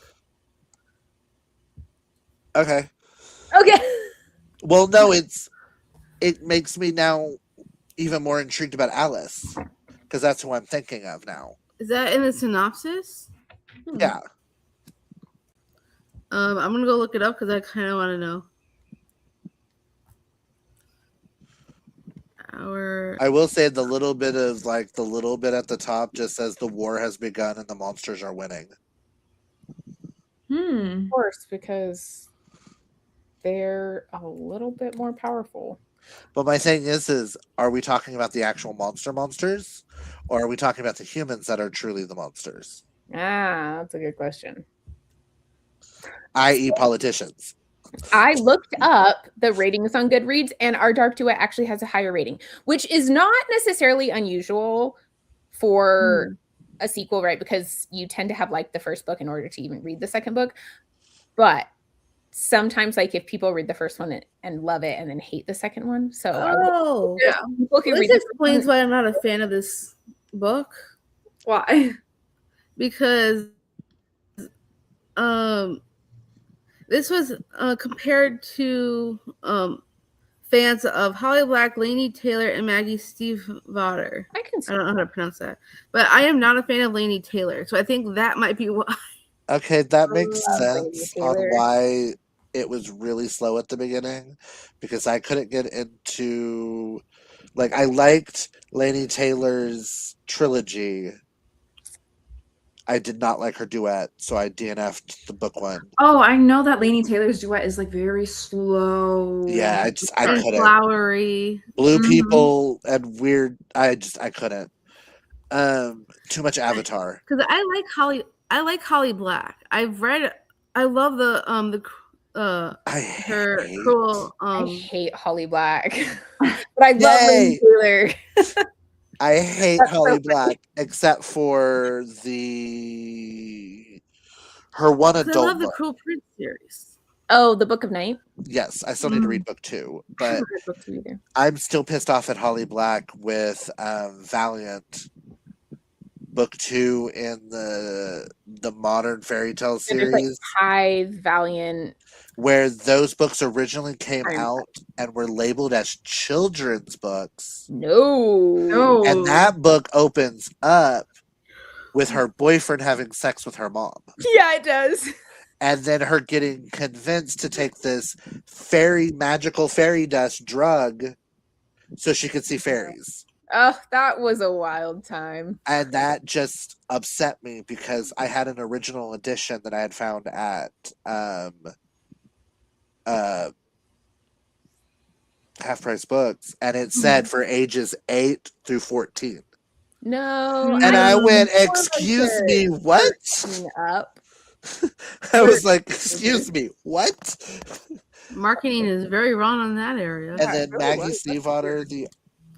Okay.
Okay.
Well, no, it makes me now even more intrigued about Alice because that's who I'm thinking of now.
Is that in the synopsis?
Yeah.
I'm gonna go look it up because I kind of want to know.
I will say the little bit at the top just says the war has begun and the monsters are winning.
Of course, because they're a little bit more powerful.
But my thing is are we talking about the actual monsters, or are we talking about the humans that are truly the monsters?
That's a good question.
I.e. politicians.
I looked up the ratings on Goodreads, and Our Dark Duet actually has a higher rating, which is not necessarily unusual for a sequel, right? Because you tend to have like the first book in order to even read the second book. But sometimes, like if people read the first one and love it and then hate the second one, so
this explains why I'm not a fan of this book.
Why?
Because this was compared to fans of Holly Black, Laini Taylor, and Maggie Stiefvater. I don't know how to pronounce that, but I am not a fan of Laini Taylor, so I think that might be why.
Okay, that makes sense on why it was really slow at the beginning, because I couldn't get into, like, I liked Laini Taylor's trilogy. I did not like her duet, so I DNF'd the book one.
Oh, I know that Laini Taylor's duet is like very slow.
Yeah, I couldn't.
Flowery.
Blue people and weird. I couldn't. Too much Avatar.
Because I like Holly Black. I love the cruel.
I hate Holly Black, but I love Laini Taylor.
I hate Holly Black, except for her one adult book.
I love the Cruel Prince series.
Oh, the Book of Night?
Yes, I still need to read book 2, but I'm still pissed off at Holly Black with Valiant book 2 in the modern fairy tale series.
Like High Valiant,
where those books originally came out and were labeled as children's books.
No.
And that book opens up with her boyfriend having sex with her mom.
Yeah, it does.
And then her getting convinced to take this magical fairy dust drug so she could see fairies.
Oh, that was a wild time.
And that just upset me because I had an original edition that I had found at Half Price Books, and it said for ages 8 through 14.
No.
And I went, excuse me, what?
Up.
I was like, excuse me, what?
Marketing is very wrong on that area.
And then Maggie Stiefvater, the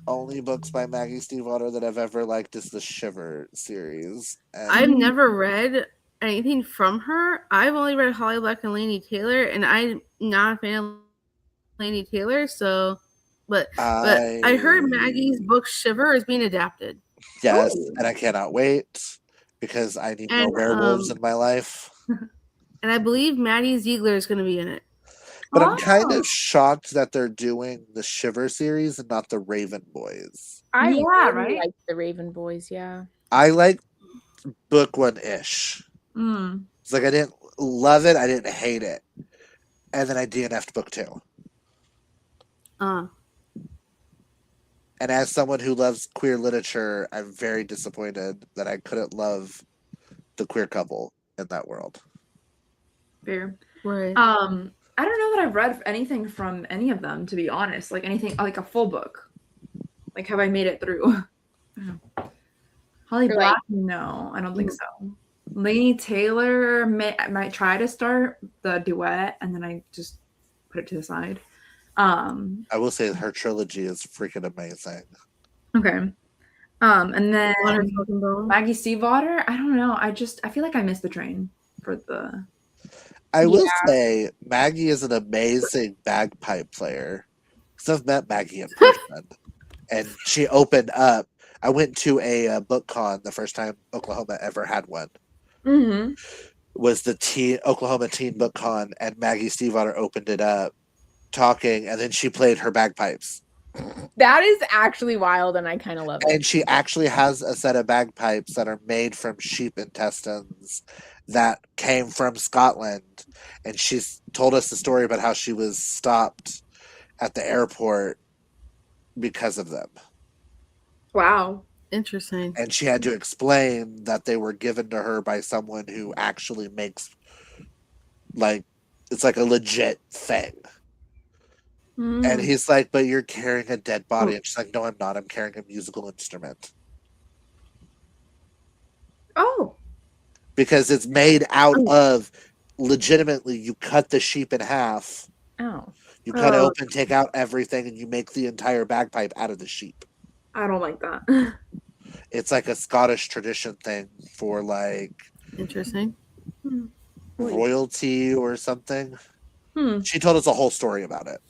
only books by Maggie Stiefvater that I've ever liked is the Shiver series. And
I've never read anything from her. I've only read Holly Black and Laini Taylor, and I'm not a fan of Laini Taylor, so but I heard Maggie's book Shiver is being adapted.
Yes, and I cannot wait because I need more werewolves in my life.
And I believe Maddie Ziegler is going to be in it.
But I'm kind of shocked that they're doing the Shiver series and not the Raven Boys.
I really like the Raven Boys, yeah.
I like book 1-ish. It's like I didn't love it, I didn't hate it. And then I DNF'd book 2. And as someone who loves queer literature, I'm very disappointed that I couldn't love the queer couple in that world.
Fair.
Right.
I don't know that I've read anything from any of them, to be honest. Like anything, like a full book. Like, have I made it through? Holly Black? No, I don't think so. Laini Taylor might try to start the duet, and then I just put it to the side.
I will say her trilogy is freaking amazing.
Okay. And then Maggie Stiefvater, I don't know. I feel like I missed the train for the.
I will say Maggie is an amazing bagpipe player. Because I've met Maggie in person. And she opened up. I went to a book con the first time Oklahoma ever had one. Was the Oklahoma Teen Book Con, and Maggie Stiefvater opened it up. talking, and then she played her bagpipes.
That is actually wild, and I kind of love it.
And she actually has a set of bagpipes that are made from sheep intestines that came from Scotland. And she's told us the story about how she was stopped at the airport because of them.
Wow.
Interesting.
And she had to explain that they were given to her by someone who actually makes, like, it's like a legit thing. And he's like, but you're carrying a dead body. And she's like, no, I'm not. I'm carrying a musical instrument.
Oh.
Because it's made out of, legitimately, you cut the sheep in half.
Oh.
You cut it open, take out everything, and you make the entire bagpipe out of the sheep.
I don't like that.
It's like a Scottish tradition thing for, like,
Interesting.
royalty or something. She told us a whole story about it.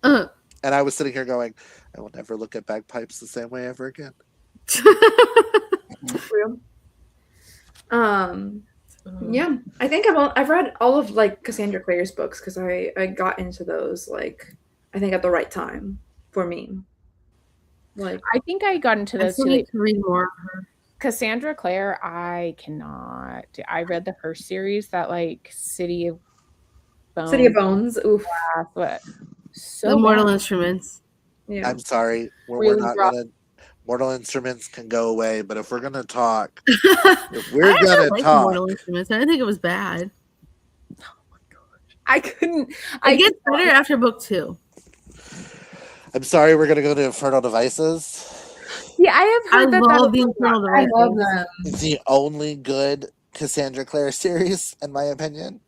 And I was sitting here going, I will never look at bagpipes the same way ever again.
Real. Yeah, I think I've read all of like Cassandra Clare's books because I got into those like I think at the right time for me. Like
I think I got into
I
those
still
too.
need to read more of her.
Cassandra Clare, I cannot. I read the first series, that like City of Bones.
City of Bones. Oof.
But so
The Mortal
bad.
Instruments.
Yeah.
I'm sorry. We're
Really
not
rough.
going to. Mortal Instruments can go away, but if we're going to talk,
I
if we're going to
like
talk.
Mortal Instruments. I didn't think it was bad.
I couldn't.
It gets better after book 2.
I'm sorry, we're going to go to Infernal Devices.
Yeah, I have heard
I
that.
love the Infernal
I
Devices.
love them.
The only good Cassandra Clare series, in my opinion.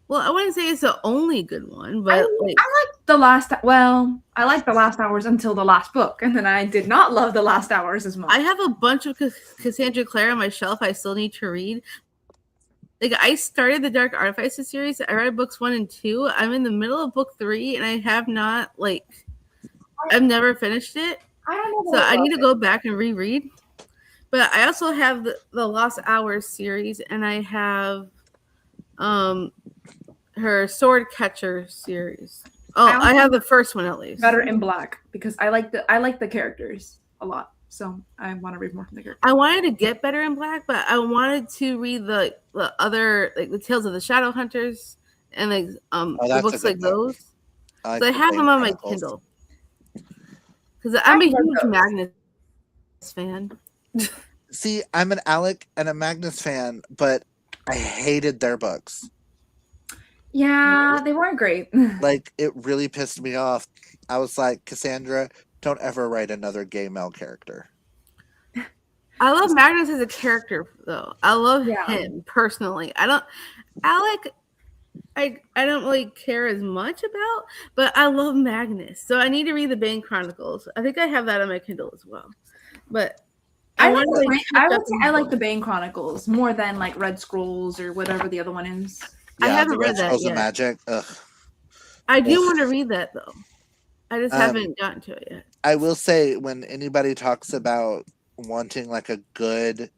Well, I wouldn't say it's the only good one, but
I like the last. Well, I like the last hours until the last book, and then I did not love the last hours as much.
I have a bunch of Cassandra Clare on my shelf I still need to read. Like I started the Dark Artifices series. I read books 1 and 2. I'm in the middle of book 3, and I have not I've never finished it.
I don't know.
So I need to go back and reread. But I also have the Lost Hours series, and I have her Sword Catcher series. Oh, I have the first one at least.
Better in Black because I like the characters a lot. So I want to read more from the characters.
I wanted to get Better in Black, but I wanted to read the other the Tales of the Shadow Hunters and the books like those. So I have them on my Kindle. Because I'm a huge Magnus fan.
See, I'm an Alec and a Magnus fan, but I hated their books.
Yeah, they weren't great.
Like, it really pissed me off. I was like, Cassandra, don't ever write another gay male character.
I love Magnus as a character, though. I love him personally. Alec, I don't really care as much about, but I love Magnus. So I need to read the Bane Chronicles. I think I have that on my Kindle as well. But
I would say I like the Bane Chronicles more than like Red Scrolls or whatever the other one is.
Yeah,
I haven't read that
Scrolls
yet.
of Magic. Ugh.
I do want to read that though. I just haven't gotten to it yet.
I will say, when anybody talks about wanting like a good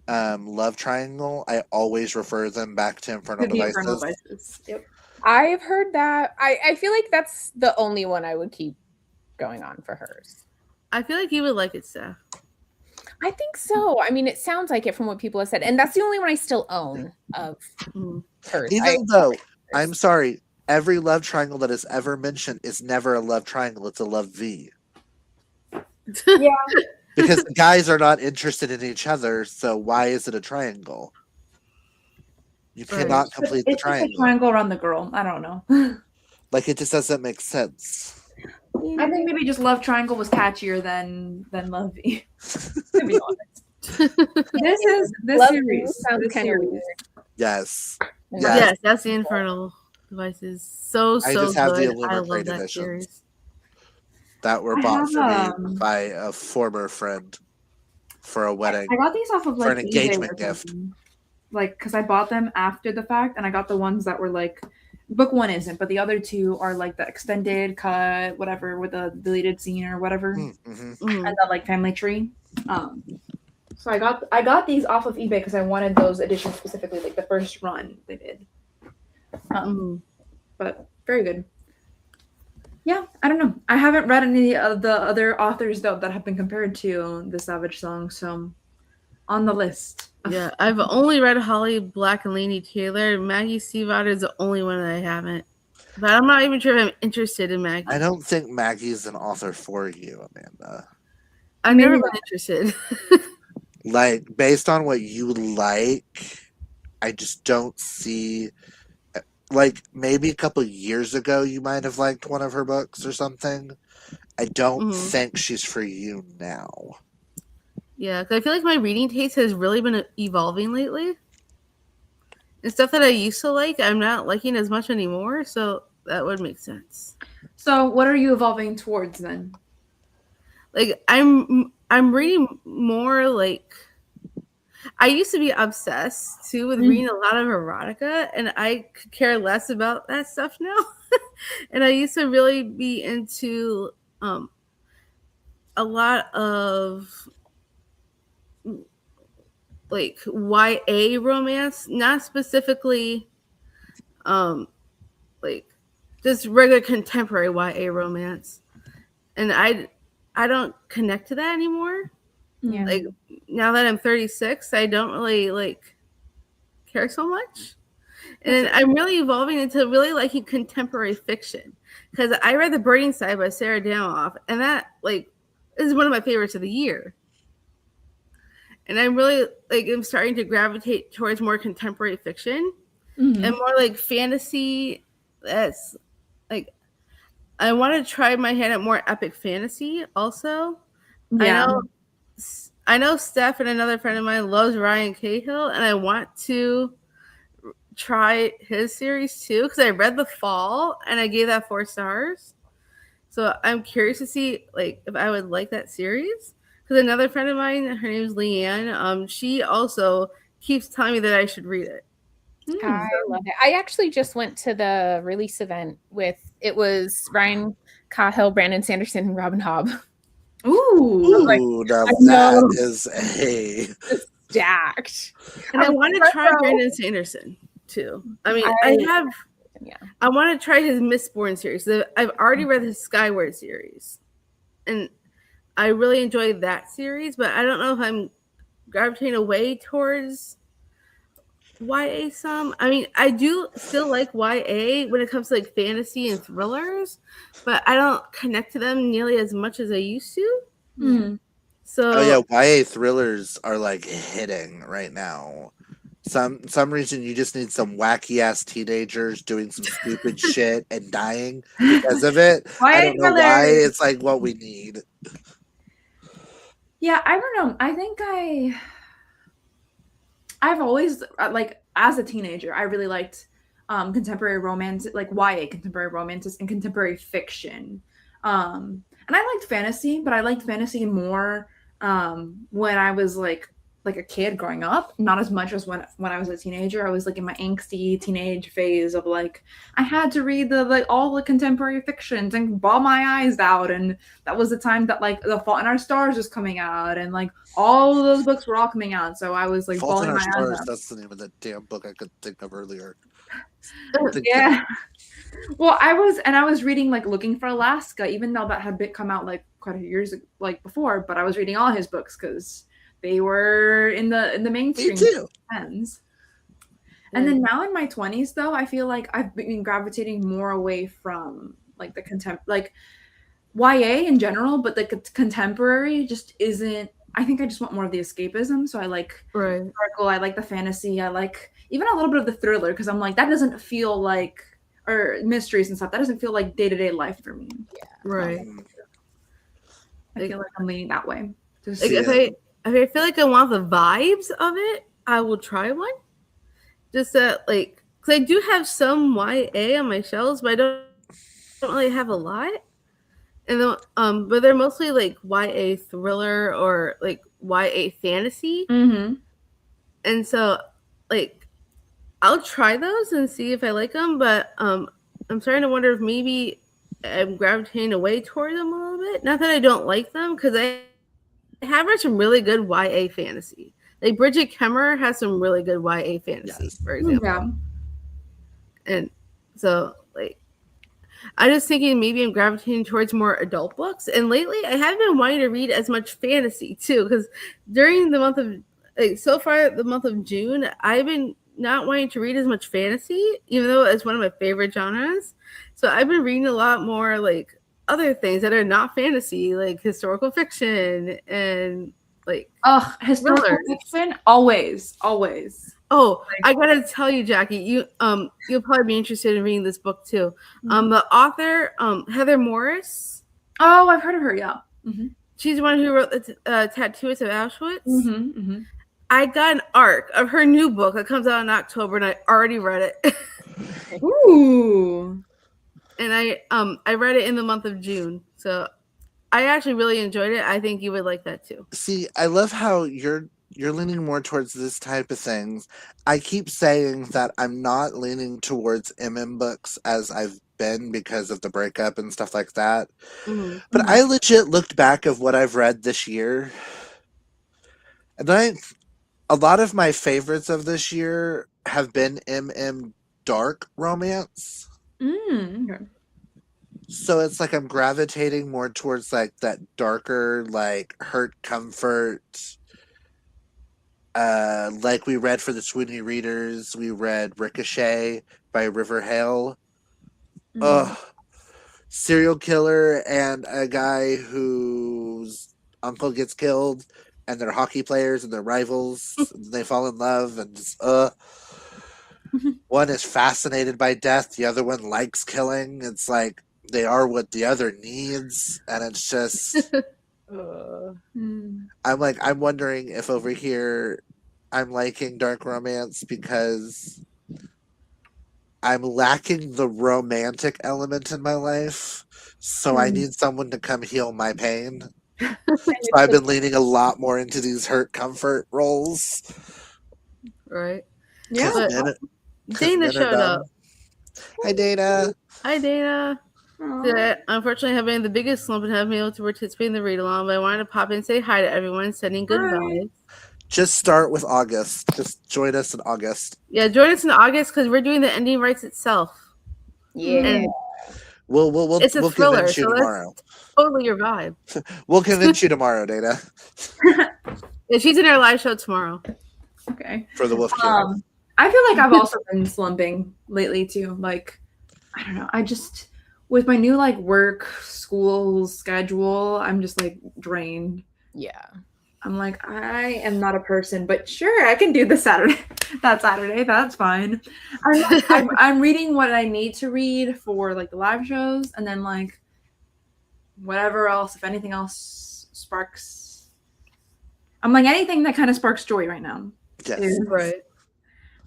love triangle, I always refer them back to Infernal Devices.
Yep.
I've heard that. I feel like that's the only one I would keep going on for hers.
I feel like you would like it, Steph.
I think so. I mean, it sounds like it from what people have said, and that's the only one I still own of hers.
Even though, I'm sorry, every love triangle that is ever mentioned is never a love triangle. It's a love V.
Yeah.
Because the guys are not interested in each other, so why is it a triangle? You cannot complete the triangle.
It's a triangle around the girl. I don't know.
Like, it just doesn't make sense.
I think maybe just Love Triangle was catchier than Love V. To be honest. This series sounds kind of weird.
Yes.
Yes, that's the Infernal Devices. So
I just have
good.
the Illuminate
that
editions
series.
That were bought for me by a former friend for a wedding.
I got these off of like
for an engagement gift.
Like, because I bought them after the fact, and I got the ones that were like, book 1 isn't, but the other 2 are like the extended cut, whatever, with a deleted scene or whatever, and the like family tree. So I got these off of eBay because I wanted those editions specifically, like the first run they did. But Very good. Yeah, I don't know. I haven't read any of the other authors though that have been compared to the Savage Song, so on the list.
Yeah, I've only read Holly Black and Lainey Taylor. Maggie Stiefvater is the only one that I haven't. But I'm not even sure if I'm interested in Maggie.
I don't think Maggie's an author for you, Amanda.
I've never been interested.
Like, based on what you like, I just don't see. Like, maybe a couple years ago, you might have liked one of her books or something. I don't think she's for you now.
Yeah, because I feel like my reading taste has really been evolving lately. And stuff that I used to like, I'm not liking as much anymore, so that would make sense.
So, what are you evolving towards then?
Like, I'm reading more like, I used to be obsessed too with reading a lot of erotica, and I could care less about that stuff now. And I used to really be into a lot of like YA romance, not specifically like just regular contemporary YA romance. And I don't connect to that anymore.
Yeah.
Like now that I'm 36, I don't really like care so much. And I'm really evolving into really liking contemporary fiction because I read The Burning Side by Sarah Danoff, and that like is one of my favorites of the year. And I'm really like I'm starting to gravitate towards more contemporary fiction and more like fantasy. That's like I want to try my hand at more epic fantasy also.
Yeah.
I know Steph and another friend of mine loves Ryan Cahill, and I want to try his series too because I read The Fall and I gave that 4 stars. So I'm curious to see like if I would like that series. Because another friend of mine, her name is Leanne, she also keeps telling me that I should read it.
I love it. I actually just went to the release event it was Ryan Cahill, Brandon Sanderson, and Robin Hobb.
Ooh,
now that is
stacked.
And I want to try Brandon Sanderson too. I mean, I want to try his Mistborn series. I've already read his Skyward series, and I really enjoyed that series. But I don't know if I'm gravitating away towards YA some. I mean, I do still like YA when it comes to like fantasy and thrillers, but I don't connect to them nearly as much as I used to. So
YA thrillers are like hitting right now. Some reason you just need some wacky ass teenagers doing some stupid shit and dying because of it. I don't know why. It's like what we need.
Yeah, I don't know. I think I've always like as a teenager, I really liked contemporary romance, like YA contemporary romances and contemporary fiction. And I liked fantasy, but I liked fantasy more when I was like a kid growing up, not as much as when I was a teenager. I was like in my angsty teenage phase of like I had to read all the contemporary fictions and bawl my eyes out, and that was the time that like The Fault in Our Stars was coming out, and like all of those books were all coming out, so I was like
Fault in
bawling
Our
my eyes
Stars.
out.
That's the name of the damn book I could think of earlier.
Yeah. Well, I was reading like Looking for Alaska, even though that had come out like quite a few years like before, but I was reading all his books because they were in the mainstream.
Me too.
Trends. And then now in my 20s, though, I feel like I've been gravitating more away from like the like YA in general, but the contemporary just isn't. I think I just want more of the escapism. So I like historical, I like the fantasy, I like even a little bit of the thriller because I'm like that doesn't feel like or mysteries and stuff. That doesn't feel like day-to-day life for me.
Yeah. Right.
I feel like I'm leaning that way.
Like if I feel like I want the vibes of it, I will try one. Just that, like, because I do have some YA on my shelves, but I don't really have a lot. And then, but they're mostly like YA thriller or like YA fantasy. And so, like, I'll try those and see if I like them. But I'm starting to wonder if maybe I'm gravitating away toward them a little bit. Not that I don't like them, because I have read some really good YA fantasy. Like Bridget Kemmerer has some really good YA fantasy, for example. Yeah. And so, like, I was thinking maybe I'm gravitating towards more adult books. And lately, I haven't been wanting to read as much fantasy too, because during the month of so far the month of June, I've been not wanting to read as much fantasy, even though it's one of my favorite genres. So I've been reading a lot more like other things that are not fantasy, like historical fiction and like
historical
thrillers.
fiction, always.
Oh, I gotta tell you, Jackie, you'll probably be interested in reading this book too. The author, Heather Morris.
Oh, I've heard of her. Yeah. Mm-hmm.
She's the one who wrote the Tattooist of Auschwitz. I got an arc of her new book that comes out in October, and I already read it.
Ooh.
And I read it in the month of June, so I actually really enjoyed it. I think you would like that too.
See, I love how you're leaning more towards this type of things. I keep saying that I'm not leaning towards books as I've been because of the breakup and stuff like that. But I legit looked back of what I've read this year, and a lot of my favorites of this year have been dark romance.
Okay.
So it's like I'm gravitating more towards like that darker, like hurt comfort. Like we read for the Sweeney readers, we read Ricochet by River Hale. Serial killer and a guy whose uncle gets killed, and they're hockey players and they're rivals. And they fall in love, and just, one is fascinated by death, the other one likes killing. It's like they are what the other needs, and it's just I'm wondering if over here I'm liking dark romance because I'm lacking the romantic element in my life, so I need someone to come heal my pain. So I've been leaning a lot more into these hurt comfort roles.
Right.
Yeah.
Dana showed up.
Hi, Dana.
Hi, Dana. Today, unfortunately, I've been in the biggest slump and haven't been able to participate in the read along, but I wanted to pop in and say hi to everyone, sending good vibes.
Just start with August. Just join us in August.
Yeah, join us in August because we're doing the ending rights itself.
Yeah.
And
we'll
it's a thriller,
convince you tomorrow.
Totally your vibe.
We'll convince you tomorrow, Dana.
Yeah, she's in our live show tomorrow.
Okay.
For the Wolf King.
I feel like I've also been slumping lately too. Like, I don't know. I just with my new like work school schedule, I'm just like drained.
Yeah.
I'm like, I am not a person, but sure, I can do the Saturday. That Saturday, that's fine. I'm reading what I need to read for like the live shows, and then like whatever else, if anything else sparks. I'm like anything that kind of sparks joy right now.
Yes.
Right.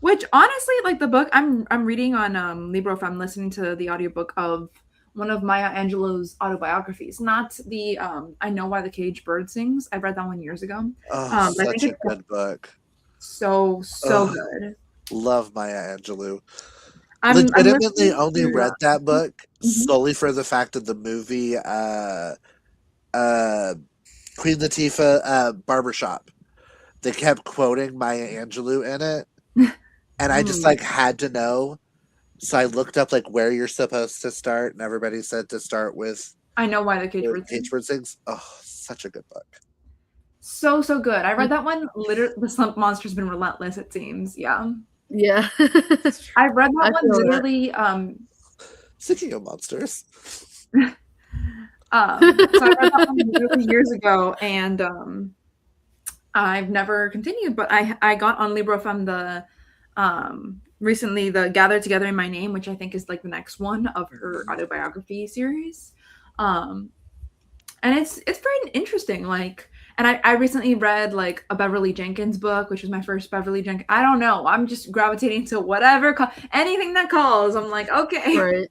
Which honestly, like the book I'm reading on Libro, if I'm listening to the audiobook of one of Maya Angelou's autobiographies, not the I Know Why the Caged Bird Sings. I read that one years ago.
Such a good book.
So good.
Love Maya Angelou. Legitimately only read that book solely for the fact of the movie Queen Latifah Barbershop. They kept quoting Maya Angelou in it. And I just like had to know. So I looked up like where you're supposed to start, and everybody said to start with
I Know Why the Caged
Bird Sings. Oh, such a good book.
So good. I read that one. Literally, the slump monster's been relentless, it seems. Yeah.
Yeah.
I read that one literally.
Speaking of monsters.
So I read that one literally years ago, and I've never continued. But I got on Libro from the recently the Gather Together in My Name, which I think is like the next one of her autobiography series. And it's pretty interesting. Like, and I recently read like a Beverly Jenkins book, which was my first Beverly Jenkins. I don't know. I'm just gravitating to whatever, anything that calls. I'm like, okay.
Right.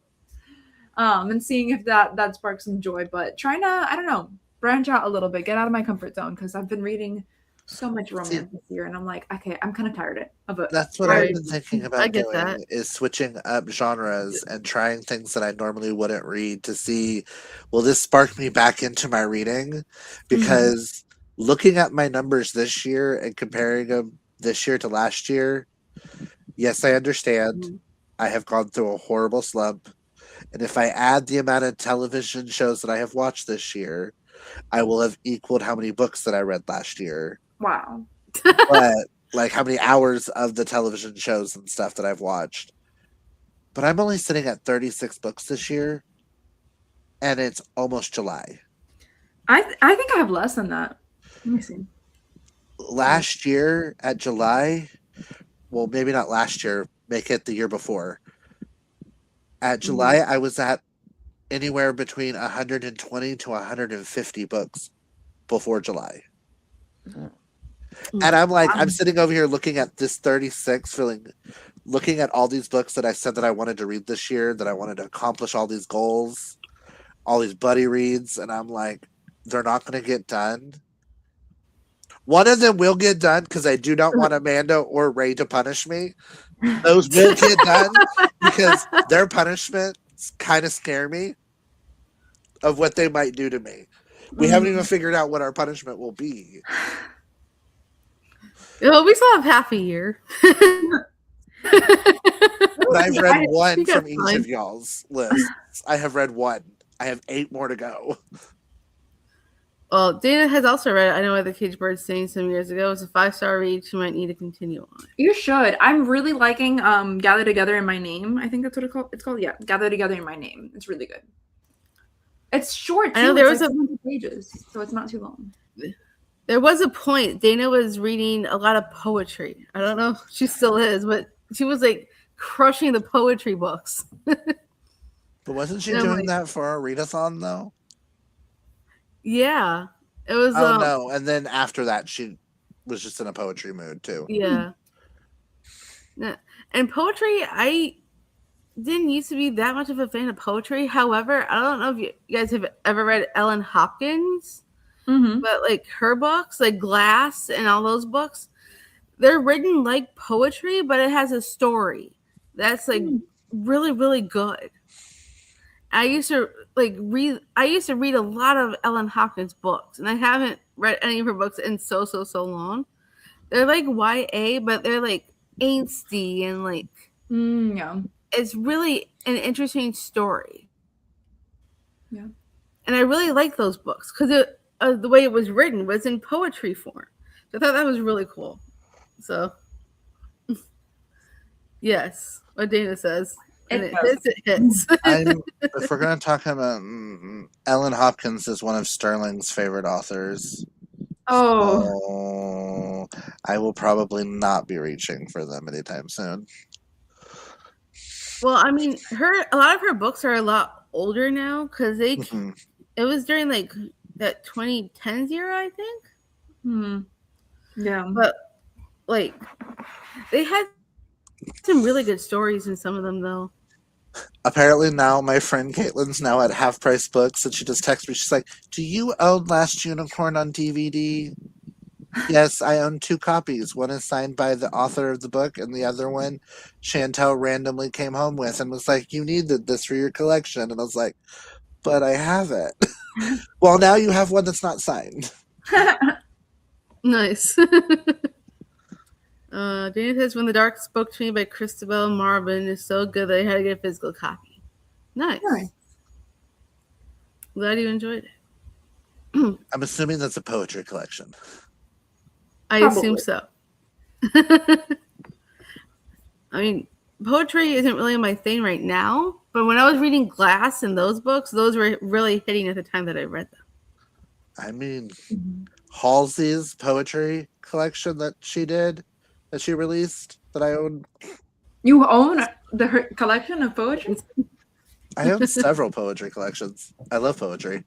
And seeing if that sparks some joy, but trying to, I don't know, branch out a little bit, get out of my comfort zone, because I've been reading so much romance this year, and I'm like, okay, I'm kind of tired of it.
That's what I've been thinking about doing, is switching up genres and trying things that I normally wouldn't read to see, will this spark me back into my reading? Because looking at my numbers this year and comparing them this year to last year, yes, I understand. I have gone through a horrible slump. And if I add the amount of television shows that I have watched this year, I will have equaled how many books that I read last year.
Wow.
But like how many hours of the television shows and stuff that I've watched. But I'm only sitting at 36 books this year, and it's almost July.
I think I have less than that. Let me see.
Last year at July, well, maybe not last year, make it the year before. At July, I was at anywhere between 120 to 150 books before July. And I'm like, I'm sitting over here looking at this 36, looking at all these books that I said that I wanted to read this year, that I wanted to accomplish all these goals, all these buddy reads, and I'm like, they're not going to get done. One of them will get done because I do not want Amanda or Ray to punish me. Those will get done because their punishments kind of scare me of what they might do to me. We haven't even figured out what our punishment will be.
Well, we still have half a year.
But I've read one from each of y'all's lists. I have read one. I have 8 more to go.
Well, Dana has also read I Know Why the Caged Bird Sings some years ago. It's a 5-star read. She might need to continue on.
You should. I'm really liking Gather Together in My Name. I think that's what it's called. Yeah, Gather Together in My Name. It's really good. It's short too.
I know there
it's
was
like 100 pages, so it's not too long.
There was a point Dana was reading a lot of poetry. I don't know if she still is, but she was like crushing the poetry books.
But wasn't she doing that for our readathon though?
Yeah, it was.
Oh no! And then after that, she was just in a poetry mood too.
Yeah. And poetry, I didn't used to be that much of a fan of poetry. However, I don't know if you guys have ever read Ellen Hopkins. But like her books, like Glass and all those books, they're written like poetry, but it has a story that's like really, really good. I used to read a lot of Ellen Hopkins books, and I haven't read any of her books in so long. They're like YA, but they're like angsty and like it's really an interesting story.
Yeah,
and I really like those books because the way it was written was in poetry form. So I thought that was really cool. So, yes, what Dana says. It hits.
If we're going to talk about Ellen Hopkins is one of Sterling's favorite authors.
Oh.
So I will probably not be reaching for them anytime soon.
Well, I mean, a lot of her books are a lot older now because it was during like that 2010s era, I think.
Yeah.
But like they had some really good stories in some of them though.
Apparently now my friend Caitlin's now at Half Price Books and she just texted me. She's like, do you own Last Unicorn on DVD? Yes, I own 2 copies. One is signed by the author of the book and the other one Chantel randomly came home with and was like, you needed this for your collection. And I was like, but I have it. Well, now you have one that's not signed.
Nice. Dana says, When the Dark Spoke to Me by Christabel Marvin is so good that I had to get a physical copy. Nice. Glad you enjoyed it.
I'm assuming that's a poetry collection.
I assume so. I mean, poetry isn't really my thing right now, but when I was reading Glass and those books, those were really hitting at the time that I read them.
I mean, Halsey's poetry collection that she released, that I own.
You own her collection of poetry?
I own several poetry collections. I love poetry.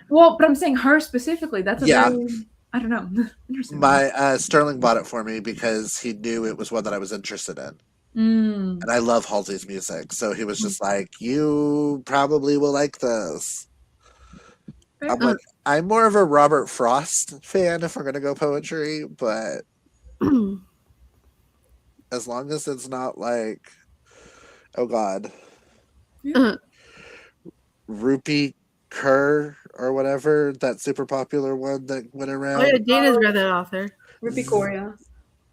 Well, but I'm saying her specifically. That's very, I don't know. Interesting.
My Sterling bought it for me because he knew it was one that I was interested in. And I love Halsey's music. So he was just like, you probably will like this. I'm more of a Robert Frost fan if we're going to go poetry, but as long as it's not like, oh God, Rupi Kaur or whatever, that super popular one that went around.
Oh yeah, Dana's read that author.
Rupi Kaur, yeah.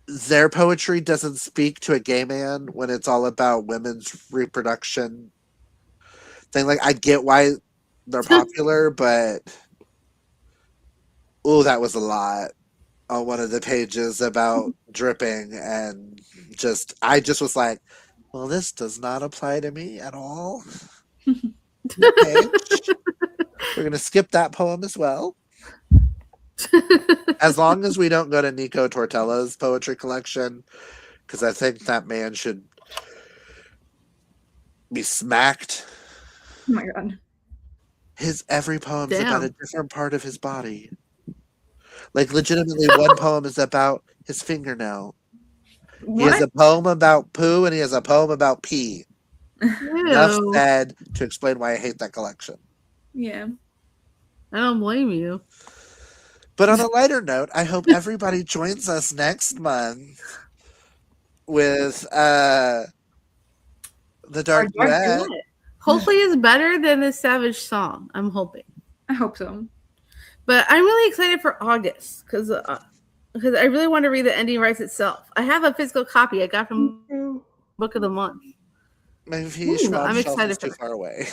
Their poetry doesn't speak to a gay man when it's all about women's reproduction. thing. Like, I get why they're popular, but that was a lot on one of the pages about dripping, and I just was like, well, this does not apply to me at all. Okay. We're gonna skip that poem as well. As long as we don't go to Nico Tortella's poetry collection, because I think that man should be smacked.
Oh my god.
His every poem's
Damn.
about a different part of his body. Like, legitimately, one poem is about his fingernail. He has a poem about poo, and he has a poem about pee. Enough
Ew.
said to explain why I hate that collection.
Yeah.
I don't blame you.
But on a lighter note, I hope everybody joins us next month with The Dark Duet.
Hopefully it's better than the Savage song. I'm hoping.
I hope so.
But I'm really excited for August because I really want to read The Ending Writes Itself. I have a physical copy I got from Book of the Month.
My VE Schwab
I'm
shelf
excited
is too far away.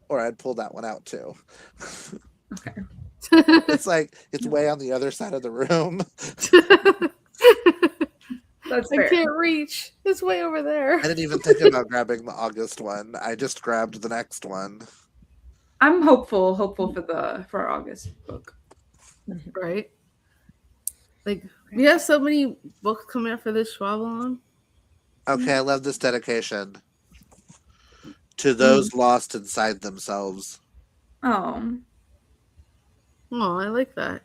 Or I'd pull that one out too.
Okay.
It's like, it's way on the other side of the room.
That's
I
fair.
can't reach. It's way over there.
I didn't even think about grabbing the August one. I just grabbed the next one.
I'm hopeful for our August book.
Right? Like, we have so many books coming out for this Schwab along.
Okay, I love this dedication. To those lost inside themselves.
Oh.
Oh, I like that.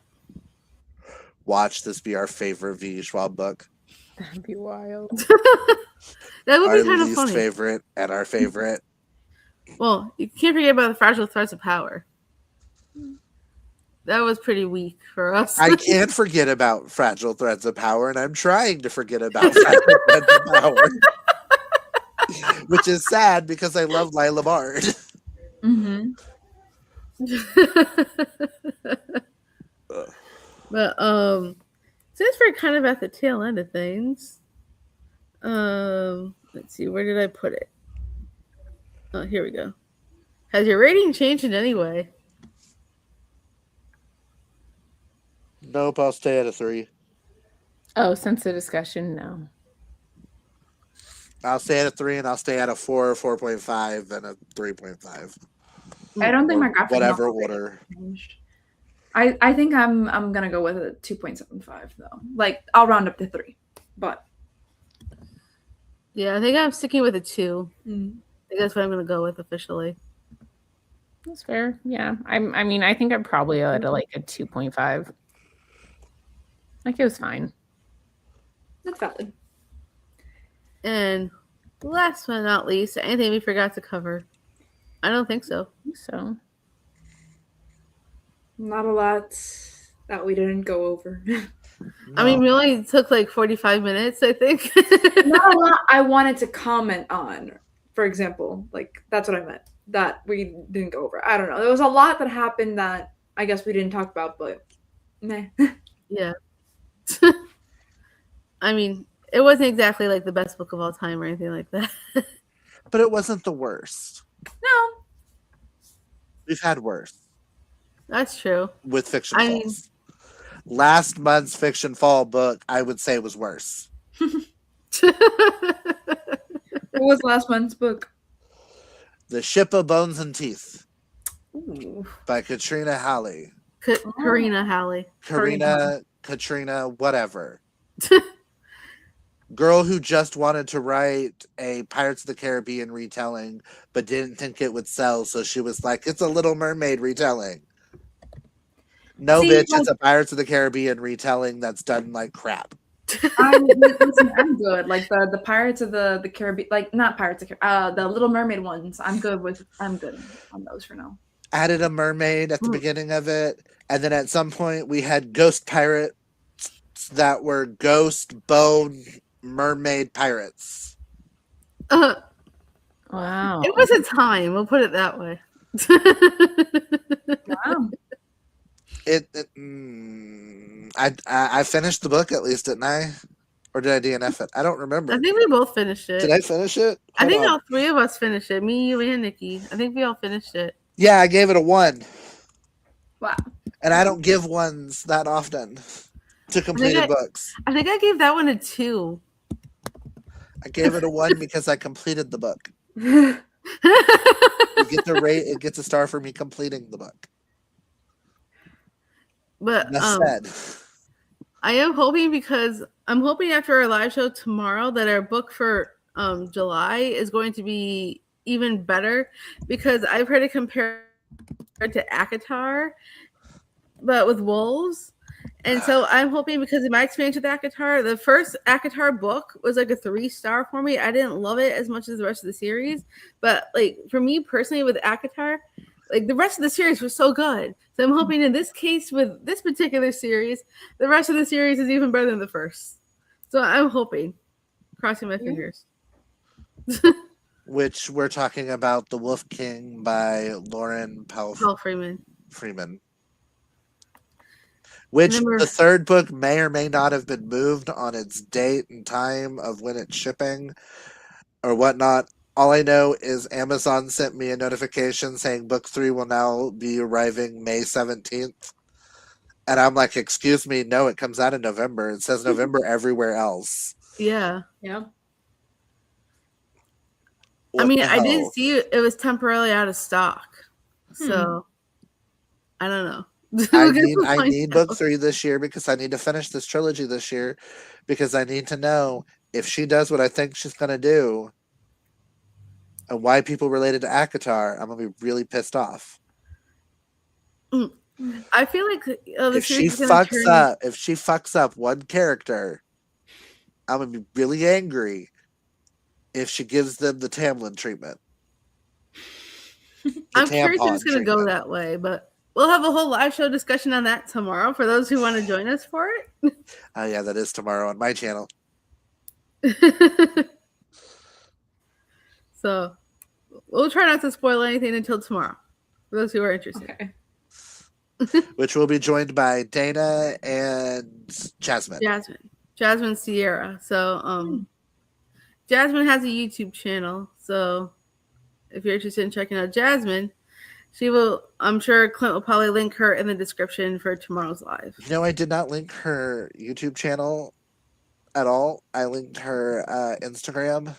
Watch this be our favorite VE Schwab book.
That'd be wild.
That would
Our
be kind of
least
funny.
favorite and our favorite.
Well, you can't forget about the Fragile Threads of Power. That was pretty weak for us.
I can't forget about Fragile Threads of Power, and I'm trying to forget about Fragile Threads of Power. Which is sad because I love Lila Bard.
Mm-hmm.
But since we're kind of at the tail end of things, let's see, where did I put it? Oh, here we go. Has your rating changed in any way?
Nope, I'll stay at a 3.
Oh, since the discussion, no.
I'll stay at a 3, and I'll stay at a 4, 4.5, and a 3.5.
I don't think
Or
my graphic
whatever
novel
order.
changed. I think I'm gonna go with a 2.75 though. Like, I'll round up to 3, but
Yeah, I think I'm sticking with a 2. I
mm.
think that's what I'm going to go with officially.
That's fair. Yeah. I mean, I think I'm probably at like a 2.5. Like, it was fine.
That's valid.
And last but not least, anything we forgot to cover? I don't think so.
So,
Not a lot that we didn't go over.
I mean, we only took like 45 minutes, I think.
Not a lot I wanted to comment on. For example, like, that's what I meant. That we didn't go over. I don't know. There was a lot that happened that I guess we didn't talk about, but meh.
Yeah. I mean, it wasn't exactly like the best book of all time or anything like that.
But it wasn't the worst.
No.
We've had worse.
That's true.
With Fiction
I
Falls. Last month's Fiction Fall book, I would say, was worse.
What was last month's book?
The Ship of Bones and Teeth.
Ooh.
By Katrina Halley.
Karina Halley.
Katrina, whatever. Girl who just wanted to write a Pirates of the Caribbean retelling, but didn't think it would sell, so she was like, it's a Little Mermaid retelling. No,
See,
bitch,
like,
it's a Pirates of the Caribbean retelling that's done like crap.
I'm good. Like the Pirates of the Caribbean, like not Pirates of the Little Mermaid ones. I'm good on those for now.
Added a mermaid at the beginning of it, and then at some point we had ghost pirates that were ghost bone mermaid pirates.
wow.
It was a time. We'll put it that way.
Wow.
I finished the book at least, didn't I? Or did I DNF it? I don't remember.
I think we both finished it.
Did I finish it?
I think all three of us finished it. Me, you, and Nikki. I think we all finished it.
Yeah, I gave it a 1.
Wow.
And I don't give ones that often to completed books.
I think I gave that one a 2.
I gave it a 1 because I completed the book.
But
It gets a star for me completing the book. Enough said.
I am hoping, because I'm hoping after our live show tomorrow that our book for July is going to be even better, because I've heard it compared to ACOTAR, but with wolves. And so I'm hoping, because in my experience with ACOTAR, the first ACOTAR book was like a 3-star for me. I didn't love it as much as the rest of the series, but like for me personally with ACOTAR, like the rest of the series was so good. So I'm hoping in this case with this particular series, the rest of the series is even better than the first. So I'm hoping, crossing my fingers.
Which we're talking about The Wolf King by Lauren Freeman. Which the third book may or may not have been moved on its date and time of when it's shipping or whatnot. All I know is Amazon sent me a notification saying book 3 will now be arriving May 17th. And I'm like, excuse me, no, it comes out in November. It says November everywhere else.
Yeah.
What
I mean, I did see it was temporarily out of stock. So I don't know.
I need book 3 this year because I need to finish this trilogy this year, because I need to know if she does what I think she's going to do and why people related to ACOTAR. I'm going to be really pissed off.
I feel like
if she fucks up one character, I'm going to be really angry if she gives them the Tamlin treatment.
I'm curious if it's going to go that way, but we'll have a whole live show discussion on that tomorrow for those who want to join us for it.
Oh, yeah, that is tomorrow on my channel.
So we'll try not to spoil anything until tomorrow for those who are interested.
Okay.
Which will be joined by Dana and Jasmine.
Jasmine Sierra. So Jasmine has a YouTube channel. So if you're interested in checking out Jasmine, she will, I'm sure Clint will probably link her in the description for tomorrow's live.
You know, I did not link her YouTube channel at all. I linked her Instagram.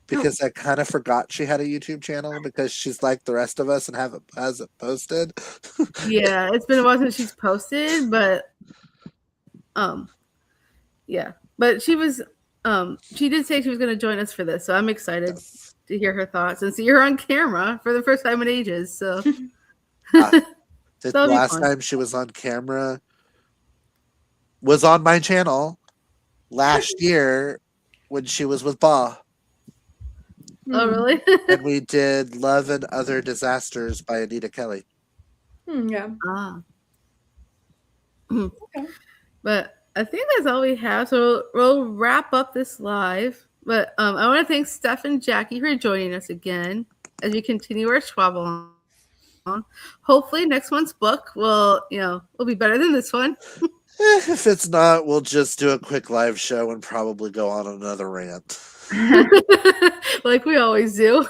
Because I kind of forgot she had a YouTube channel, because she's like the rest of us and hasn't posted.
Yeah, it's been a while since she's posted, but yeah. But she was she did say she was going to join us for this, so I'm excited to hear her thoughts and see her on camera for the first time in ages. So
the last time she was on camera was on my channel last year when she was with Ba.
Oh, really?
And we did Love and Other Disasters by Anita Kelly.
Yeah.
Okay. But I think that's all we have. So we'll wrap up this live. But I want to thank Steph and Jackie for joining us again as we continue our Schwab along. Hopefully next month's book will be better than this one.
If it's not, we'll just do a quick live show and probably go on another rant.
Like we always do.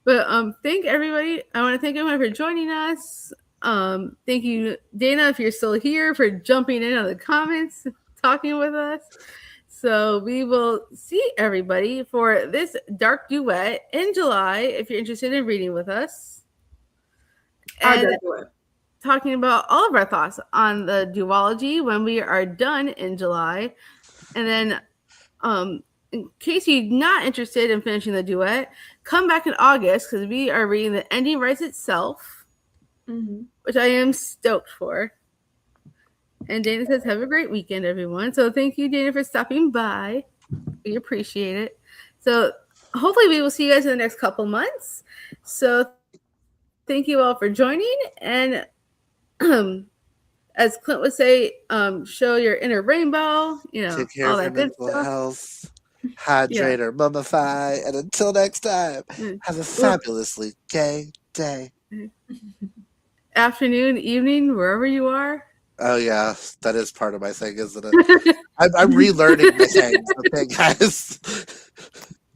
But thank everybody. I want to thank everyone for joining us. Thank you, Dana, if you're still here, for jumping in on the comments, talking with us. So we will see everybody for this dark duet in July if you're interested in reading with us. And talking about all of our thoughts on the duology when we are done in July. And then in case you're not interested in finishing the duet, come back in August because we are reading The Ending Writes Itself, which I am stoked for. And Dana says, have a great weekend, everyone. So thank you, Dana, for stopping by. We appreciate it. So hopefully we will see you guys in the next couple months. So thank you all for joining. And as Clint would say, show your inner rainbow,
take care
all
of
that
your
good
mental
stuff.
health, hydrate or mummify. And until next time, have a fabulously gay day.
Afternoon, evening, wherever you are.
Oh, yeah. That is part of my thing, isn't it? I'm relearning my things. Okay, guys.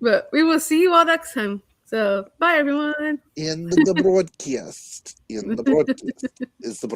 But we will see you all next time. So bye, everyone.
In the broadcast. In the broadcast is the broadcast.